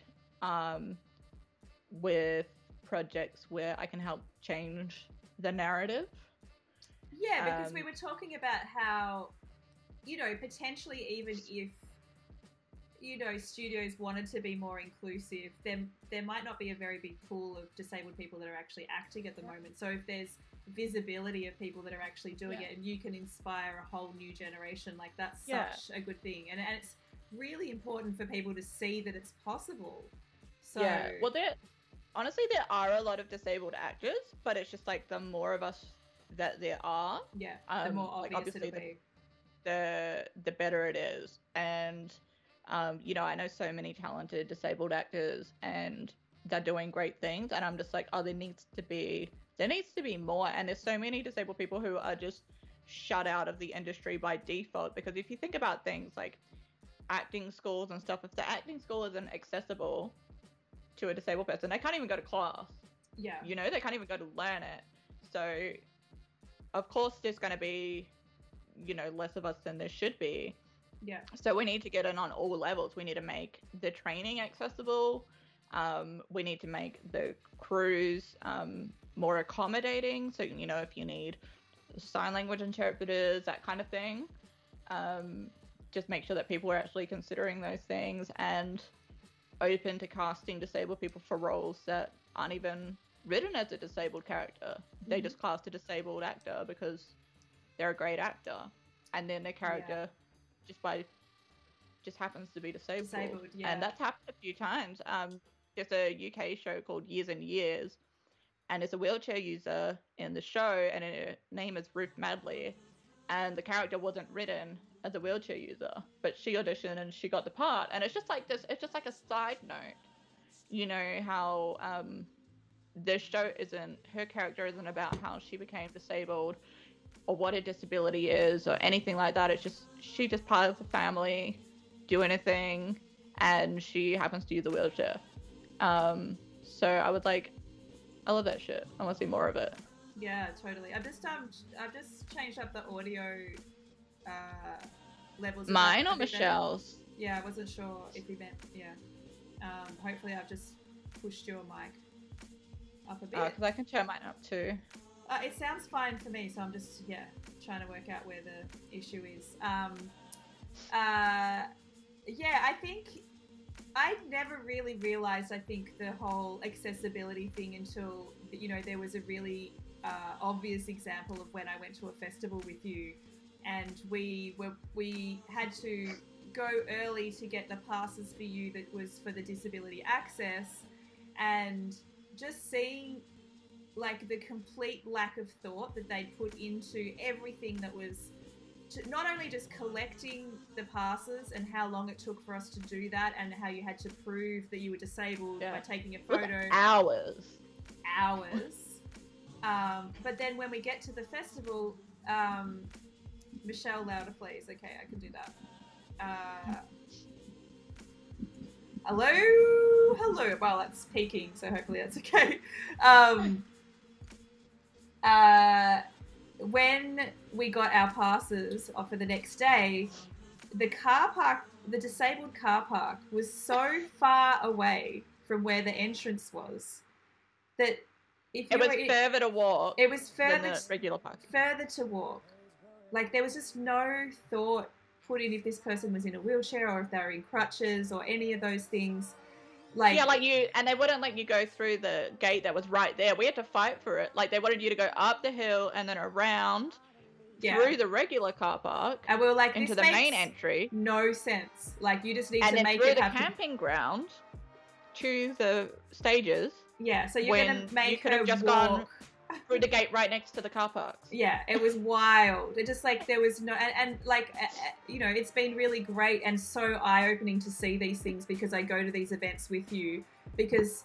with projects where I can help change the narrative. Yeah, because we were talking about how, you know, potentially even if, you know, studios wanted to be more inclusive, then there might not be a very big pool of disabled people that are actually acting at the moment. So if there's visibility of people that are actually doing it and you can inspire a whole new generation, like that's such a good thing. And it's really important for people to see that it's possible. So well, honestly, there are a lot of disabled actors, but it's just like the more of us that there are, the more obvious it'll be. The better it is. And you know, I know so many talented disabled actors and they're doing great things, and I'm just like, oh, there needs to be more. And there's so many disabled people who are just shut out of the industry by default, because if you think about things like acting schools and stuff, if the acting school isn't accessible to a disabled person, they can't even go to class. Yeah. You know, they can't even go to learn it. So, of course, there's going to be, you know, less of us than there should be. Yeah. So we need to get in on all levels. We need to make the training accessible. We need to make the crews more accommodating. So, you know, if you need sign language interpreters, that kind of thing, just make sure that people are actually considering those things and open to casting disabled people for roles that aren't even written as a disabled character. They just cast a disabled actor because they're a great actor, and then their character just happens to be disabled. Yeah. And that's happened a few times. There's a UK show called Years and Years, and there's a wheelchair user in the show, and her name is Ruth Madley, and the character wasn't written as a wheelchair user, but she auditioned and she got the part. And it's just like this, it's just like a side note, you know, how this show isn't, her character isn't about how she became disabled or what her disability is or anything like that. It's just, she just part of the family, doing a thing, and she happens to use a wheelchair. So I love that shit. I want to see more of it. Yeah, totally. I've just changed up the audio levels. Mine or Michelle's? Yeah, I wasn't sure if you meant, yeah. Hopefully I've just pushed your mic up a bit. Because I can turn mine up too. It sounds fine for me, so I'm just, trying to work out where the issue is. I think I never really realized, the whole accessibility thing until, you know, there was a really obvious example of when I went to a festival with you, and we had to go early to get the passes for you that was for the disability access, and just seeing like the complete lack of thought that they'd put into everything that was not only just collecting the passes and how long it took for us to do that, and how you had to prove that you were disabled by taking a photo. Hours. But then when we get to the festival, Michelle, louder please. Okay, I can do that. Hello. Well, that's peaking, so hopefully that's okay. When we got our passes for the next day, the car park, the disabled car park, was so far away from where the entrance was that if you it was further to walk. It was further than the regular park. Further to walk. Like there was just no thought put in if this person was in a wheelchair or if they were in crutches or any of those things. Like, yeah, and they wouldn't let you go through the gate that was right there. We had to fight for it. Like they wanted you to go up the hill and then around through the regular car park, and we were like, into this the main entry. No sense. Like you just need and to then make through it the happen. camping ground to the stages. Yeah, so you're gonna make you could have just gone through the gate right next to the car parks. Yeah, it was wild. It just like there was no, and like you know, it's been really great and so eye-opening to see these things because I go to these events with you because,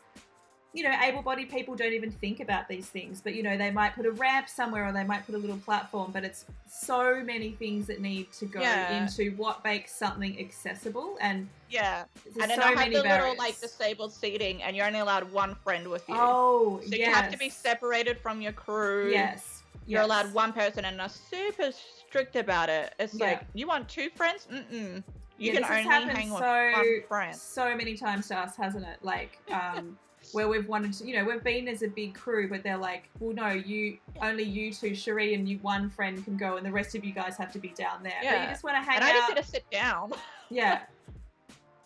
you know, able-bodied people don't even think about these things, but you know, they might put a ramp somewhere or they might put a little platform, but it's so many things that need to go into what makes something accessible. And and then so I have many the barriers. little like disabled seating, and you're only allowed one friend with you. Oh, so you have to be separated from your crew. Yes, you're allowed one person, and they're super strict about it. It's like, you want two friends? You can only hang with one friend. So many times to us, hasn't it? Like, where we've wanted to, you know, we've been as a big crew, but they're like, well, no, only you two, Cherie, and you one friend can go, and the rest of you guys have to be down there. But you just want to hang out. And I just need to sit down.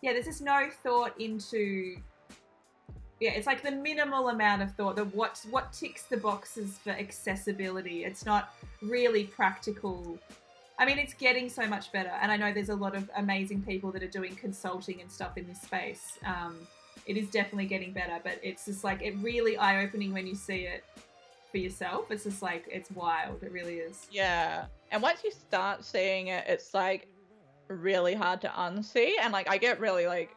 There's just no thought into. Yeah, it's like the minimal amount of thought that what ticks the boxes for accessibility. It's not really practical. I mean, it's getting so much better, and I know there's a lot of amazing people that are doing consulting and stuff in this space. It is definitely getting better, but it's just like, it really eye-opening when you see it for yourself. It's just like, it's wild. It really is. Yeah. And once you start seeing it, it's like really hard to unsee. And like, I get really like,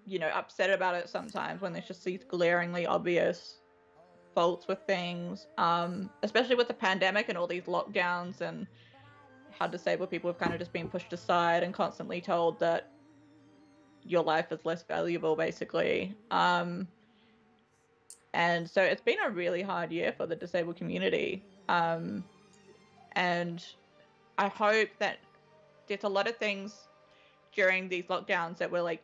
you know, upset about it sometimes when there's just these glaringly obvious faults with things, especially with the pandemic and all these lockdowns and how disabled people have kind of just been pushed aside and constantly told that your life is less valuable, basically. And And so it's been a really hard year for the disabled community. And I hope that there's a lot of things during these lockdowns that were like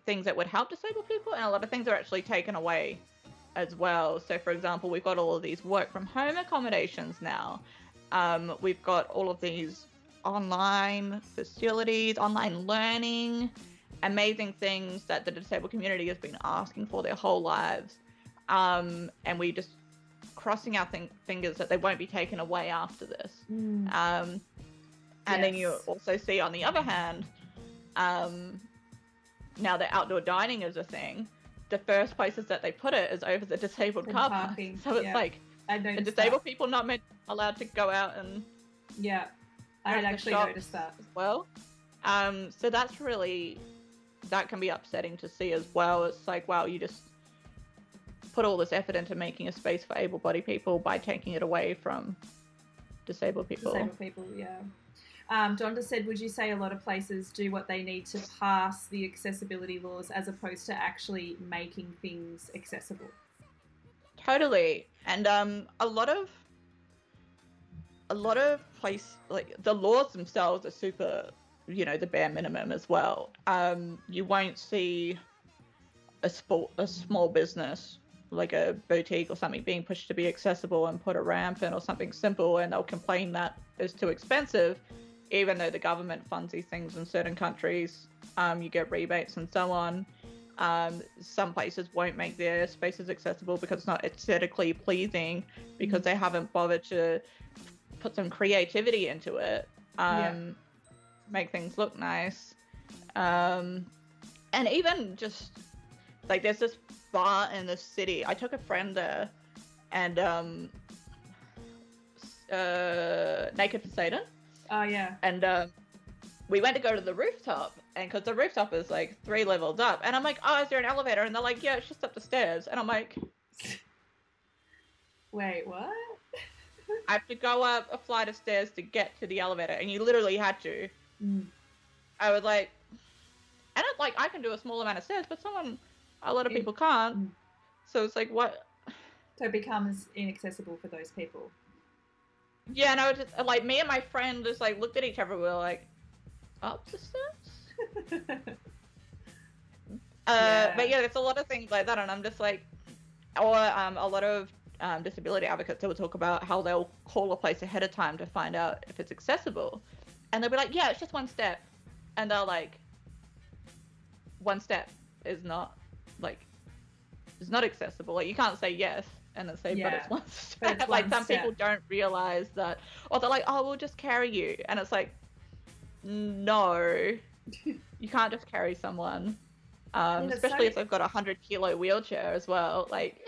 things that would help disabled people, and a lot of things are actually taken away as well. So for example, we've got all of these work from home accommodations now. We've got all of these online facilities, online learning, amazing things that the disabled community has been asking for their whole lives. And we just crossing our fingers that they won't be taken away after this. And then you also see, on the other hand, now that outdoor dining is a thing, the first places that they put it is over the disabled car park. So it's like the disabled people not allowed to go out and I had actually noticed that as well. So that's really, that can be upsetting to see as well. It's like, wow, you just put all this effort into making a space for able-bodied people by taking it away from disabled people. Donda said, would you say a lot of places do what they need to pass the accessibility laws as opposed to actually making things accessible? Totally. And a lot of place, like the laws themselves are super, you know, the bare minimum as well. You won't see a small business like a boutique or something being pushed to be accessible and put a ramp in or something simple, and they'll complain that it's too expensive, even though the government funds these things in certain countries. You get rebates and so on. Some places won't make their spaces accessible because it's not aesthetically pleasing, because they haven't bothered to put some creativity into it, make things look nice. And even just like, there's this bar in the city. I took a friend there, and Naked for Satan. Oh yeah. And we went to go to the rooftop, and because the rooftop is like 3 levels up, and I'm like, oh, is there an elevator? And they're like, yeah, it's just up the stairs. And I'm like, wait, what? I have to go up a flight of stairs to get to the elevator, and you literally had to. I was like, and it's like, I can do a small amount of stairs, but a lot of people can't. So it's like, what? So it becomes inaccessible for those people. Yeah, and I was just like, me and my friend just like looked at each other. We were like, up the stairs? But yeah, there's a lot of things like that, and I'm just like, or a lot of disability advocates that will talk about how they'll call a place ahead of time to find out if it's accessible, and they'll be like, yeah, it's just 1 step, and they're like, 1 step is not accessible. Like, you can't say yes and then say, but it's 1 step. It's like, some people don't realize that, or they're like, oh, we'll just carry you, and it's like, no, you can't just carry someone, especially if they've got a 100-kilo wheelchair as well. Like,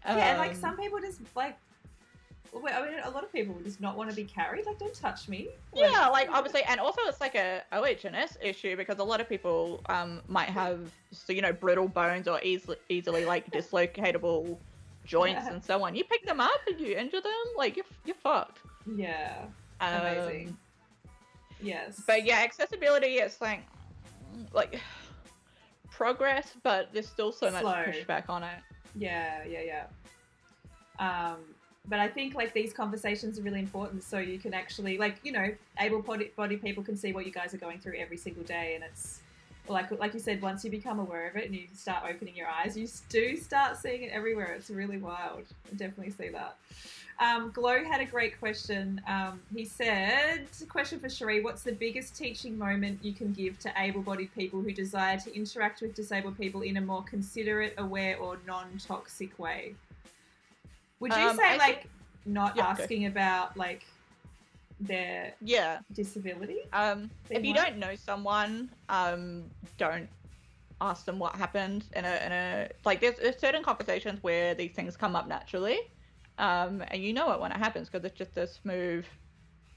and like, some people just like, I mean, a lot of people just not want to be carried. Like, don't touch me. Yeah, like, obviously, and also it's like a OH&S issue, because a lot of people might have, so, you know, brittle bones or easily like dislocatable joints and so on. You pick them up and you injure them, like, you're fucked. Yeah. Amazing. Yes. But yeah, accessibility is like progress, but there's still so much pushback on it. Yeah. But I think like these conversations are really important, so you can actually, like, you know, able-bodied people can see what you guys are going through every single day, and it's like you said, once you become aware of it and you start opening your eyes, you do start seeing it everywhere. It's really wild. I definitely see that. Glow had a great question. He said, question for Cherie, what's the biggest teaching moment you can give to able-bodied people who desire to interact with disabled people in a more considerate, aware, or non-toxic way? Would you say, not asking about, like, their disability? If you don't know someone, don't ask them what happened in a like, there's certain conversations where these things come up naturally, and you know it when it happens because it's just a smooth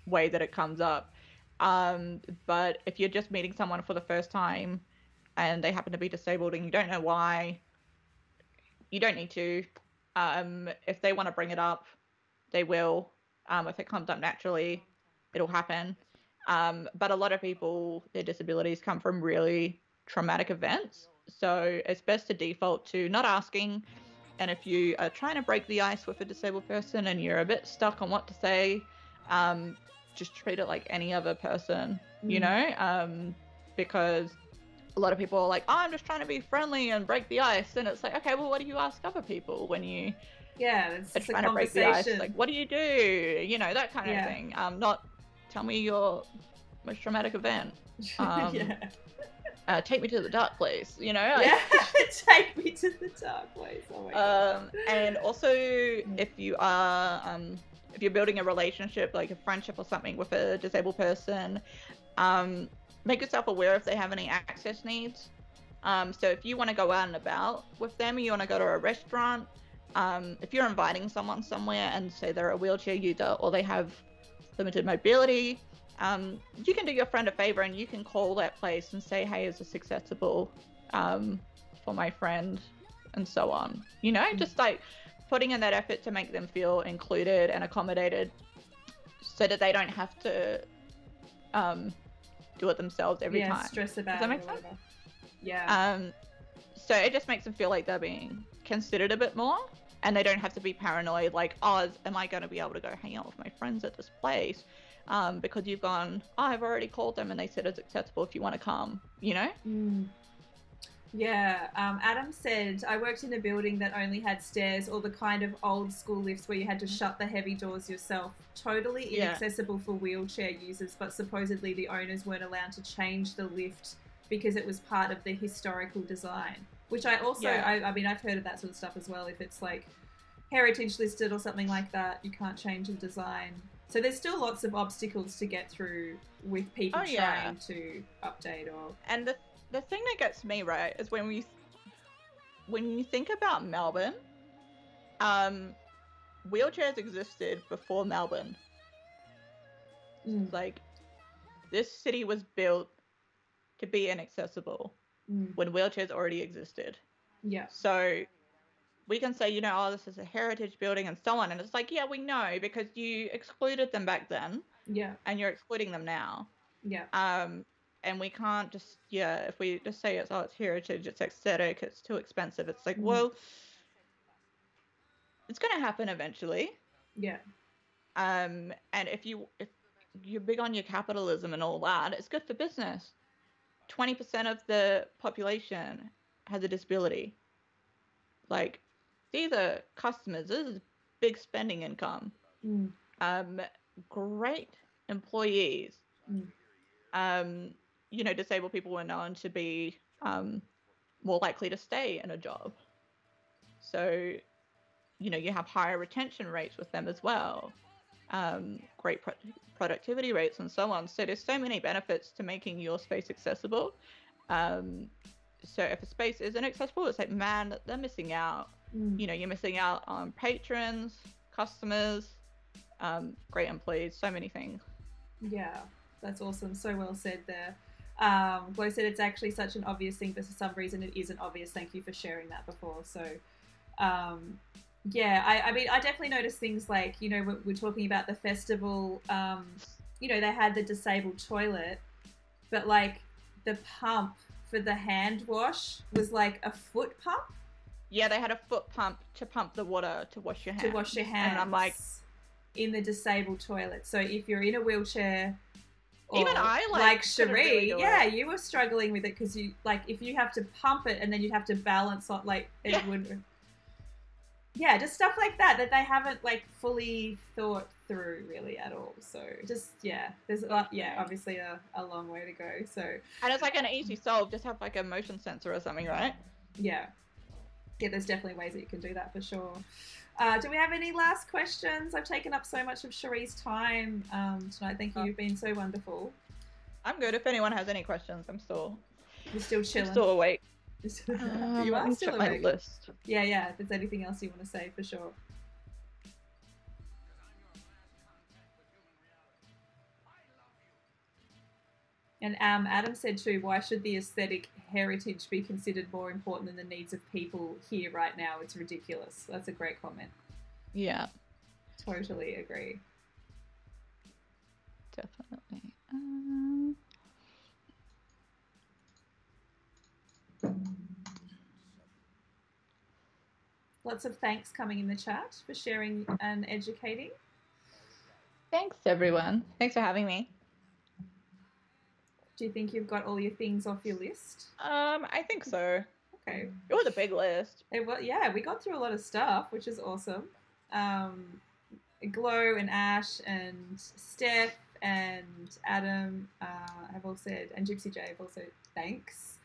way that it comes up. But if you're just meeting someone for the first time and they happen to be disabled and you don't know why, you don't need to. If they want to bring it up, they will. If it comes up naturally, it'll happen. But a lot of people, their disabilities come from really traumatic events. So it's best to default to not asking. And if you are trying to break the ice with a disabled person and you're a bit stuck on what to say, just treat it like any other person, you know? Because a lot of people are like, oh, I'm just trying to be friendly and break the ice. And it's like, okay, well, what do you ask other people when you it's are just a trying to break the ice? conversation. Like, what do you do? You know, that kind of thing. Not tell me your most traumatic event. Take me to the dark place, you know? Take me to the dark place. Oh my God. And also, if you are, if you're building a relationship, like a friendship or something with a disabled person, make yourself aware if they have any access needs. So if you want to go out and about with them, you want to go to a restaurant, if you're inviting someone somewhere and say they're a wheelchair user or they have limited mobility, you can do your friend a favor and you can call that place and say, hey, is this accessible for my friend, and so on. You know, just like putting in that effort to make them feel included and accommodated so that they don't have to do it themselves every time. Stress about Does that make sense? So it just makes them feel like they're being considered a bit more, and they don't have to be paranoid like, oh, am I going to be able to go hang out with my friends at this place because you've gone, oh, I've already called them and they said it's accessible if you want to come, you know? Adam said, I worked in a building that only had stairs or the kind of old school lifts where you had to shut the heavy doors yourself. Totally inaccessible for wheelchair users, but supposedly the owners weren't allowed to change the lift because it was part of the historical design. Which I also, I mean, I've heard of that sort of stuff as well. If it's like heritage listed or something like that, you can't change the design. So there's still lots of obstacles to get through with people trying to update or... And the thing that gets me, right, is when you think about Melbourne, wheelchairs existed before Melbourne. Like, this city was built to be inaccessible when wheelchairs already existed. So we can say, you know, oh, this is a heritage building and so on. And it's like, yeah, we know because you excluded them back then. And you're excluding them now. And we can't just, if we just say it's heritage, it's aesthetic, it's too expensive. It's like, well, it's going to happen eventually. And if you're big on your capitalism and all that, it's good for business. 20% of the population has a disability. Like, these are customers. This is big spending income. Great employees. You know, disabled people were known to be more likely to stay in a job. So, you know, you have higher retention rates with them as well. Great productivity rates and so on. So there's so many benefits to making your space accessible. So if a space isn't accessible, it's like, man, they're missing out. You know, you're missing out on patrons, customers, great employees, so many things. Yeah, that's awesome. So well said there. Glo said it's actually such an obvious thing, but for some reason it isn't obvious. Thank you for sharing that before. So, I mean, I definitely noticed things like, you know, we're talking about the festival, you know, they had the disabled toilet, but like the pump for the hand wash was like a foot pump. Yeah, they had a foot pump to pump the water to wash your hands. To wash your hands. And I'm like, in the disabled toilet. So if you're in a wheelchair, or even I like Cherie, really you were struggling with it because you like if you have to pump it and then you'd have to balance on like it would. Yeah, just stuff like that they haven't like fully thought through really at all. So just there's obviously a long way to go. So and it's like an easy solve. Just have like a motion sensor or something, right? Yeah, there's definitely ways that you can do that for sure. Do we have any last questions? I've taken up so much of Cherie's time tonight. Thank you. You've been so wonderful. I'm good. If anyone has any questions, You're still chilling. I'm still awake. You are still awake. My list. Yeah. If there's anything else you want to say, for sure. And Adam said too, why should the aesthetic heritage be considered more important than the needs of people here right now? It's ridiculous. That's a great comment. Yeah. Totally agree. Definitely. Lots of thanks coming in the chat for sharing and educating. Thanks, everyone. Thanks for having me. Do you think you've got all your things off your list? I think so. Okay. It was a big list. Yeah, we got through a lot of stuff, which is awesome. Glow and Ash and Steph and Adam have all said, and Gypsy J have all said thanks.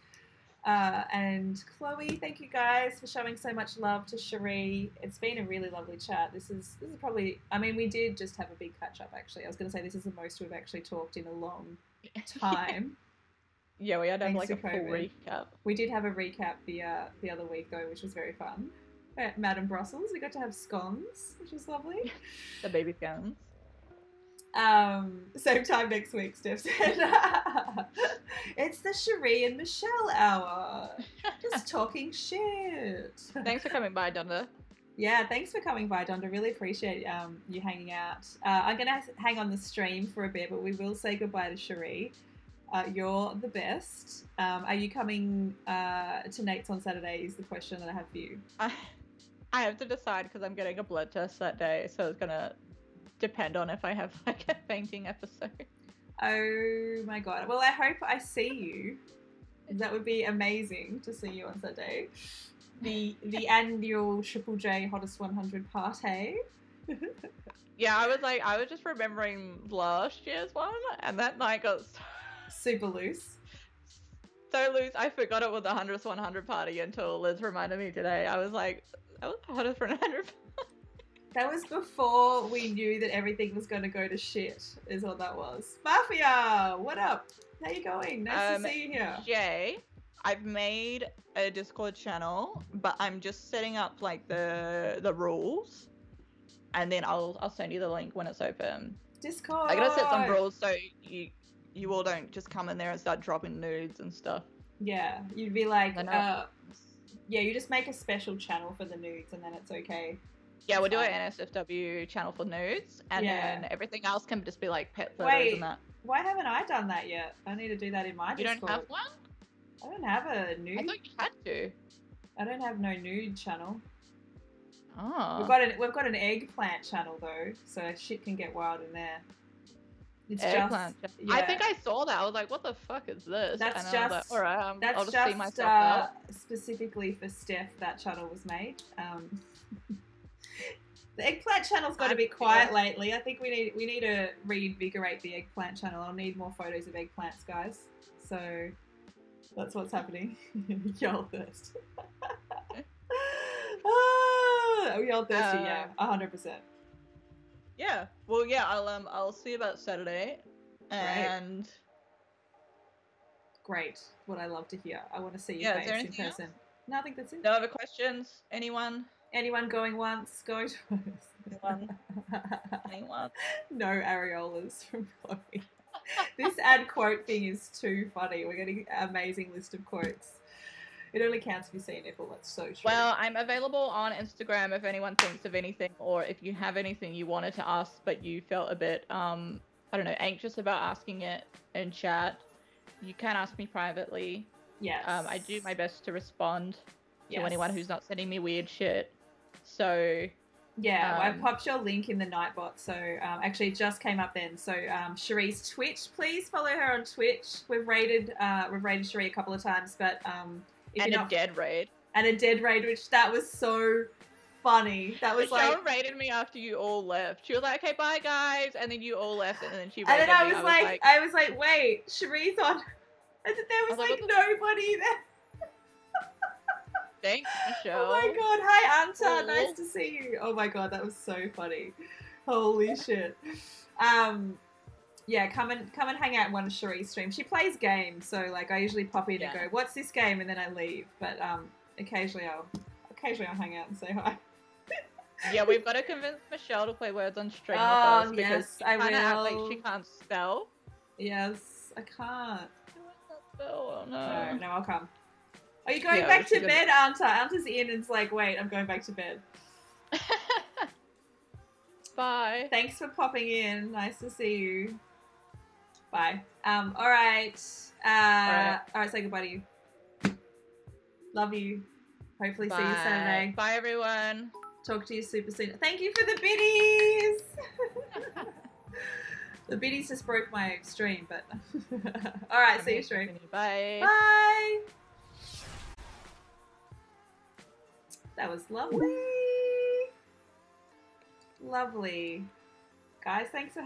And Chloe, thank you guys for showing so much love to Cherie. It's been a really lovely chat. This is probably, I mean, we did just have a big catch up actually. I was going to say this is the most we've actually talked in a long time. Yeah, we had to have like a Thanks full to COVID. recap. We did have a recap the other week though, which was very fun. At Madame Brussels, we got to have scones, which was lovely. The baby scones. Same time next week, Steph said. It's the Cherie and Michelle hour. Just talking shit. Thanks for coming by, Dunda. Yeah, thanks for coming by, Dunda. Really appreciate you hanging out. I'm going to hang on the stream for a bit, but we will say goodbye to Cherie. You're the best. Are you coming to Nate's on Saturday is the question that I have for you. I have to decide because I'm getting a blood test that day, so it's going to depend on if I have like a fainting episode. Oh my god. Well, I hope I see you. That would be amazing to see you on Saturday. The annual Triple J Hottest 100 party. Yeah, I was just remembering last year's one, and that night got super loose. So loose, I forgot it was the 100th 100 party until Liz reminded me today. I was like, that was the Hottest 100. That was before we knew that everything was going to go to shit, is what that was. Mafia, what up? How you going? Nice to see you here. Jay, I've made a Discord channel, but I'm just setting up like the rules, and then I'll send you the link when it's open. Discord. I gotta set some rules so you all don't just come in there and start dropping nudes and stuff. Yeah, you'd be like, yeah, you just make a special channel for the nudes, and then it's okay. Yeah, we'll do an NSFW channel for nudes, and then everything else can just be like pet photos and that. Why haven't I done that yet? I need to do that in my Discord. You don't have one? I don't have a nude. I thought you had to. I don't have no nude channel. Oh. We've got an eggplant channel though, so shit can get wild in there. It's eggplant. Just, I think I saw that. I was like, what the fuck is this? That's and just, like, all right, that's I'll just just see myself out. Specifically for Steph, that channel was made. The eggplant channel's got a bit quiet lately. I think we need to reinvigorate the eggplant channel. I'll need more photos of eggplants, guys. So that's what's happening. Y'all thirst. Oh, y'all thirsty, yeah, 100%. Yeah. Well, yeah. I'll see you about Saturday. And great. What I love to hear. I want to see your face in person. Else? No, I think that's it. No other questions? Anyone? Anyone going once? Going twice? Anyone? No areolas from Chloe. This ad quote thing is too funny. We're getting an amazing list of quotes. It only counts if you see a nipple. That's so true. Well, I'm available on Instagram if anyone thinks of anything, or if you have anything you wanted to ask but you felt a bit, I don't know, anxious about asking it in chat. You can ask me privately. Yes. I do my best to respond to anyone who's not sending me weird shit. So yeah, I popped your link in the Nightbot. So actually, it just came up then. So Cherie's Twitch, please follow her on Twitch. We've raided Cherie a couple of times, but dead raid, which that was so funny. That was Michelle raided me after you all left. She was like, "Okay, bye guys," and then you all left, and then she raided and then me. I was like, "Wait, Cherie's on," and there was like nobody there. Thanks, Michelle. Oh my god, hi Anta, nice to see you. Oh my god, that was so funny. Holy shit. Yeah, come and hang out in one of Cherie's streams. She plays games, so like I usually pop in and go, "What's this game?" and then I leave. But occasionally I'll hang out and say hi. Yeah, we've got to convince Michelle to play Words on Stream with us because yes, I will. Act like she can't spell. Yes, I can't. Oh no. No, I'll come. Are you going back to bed, Anta? Anta's in and it's like, wait, I'm going back to bed. Bye. Thanks for popping in. Nice to see you. Bye. All right. All right, say goodbye to you. Love you. Hopefully see you Saturday. Bye, everyone. Talk to you super soon. Thank you for the biddies! The biddies just broke my stream, but... Alright, see you stream. Bye. Bye! That was lovely. Lovely. Guys, thanks for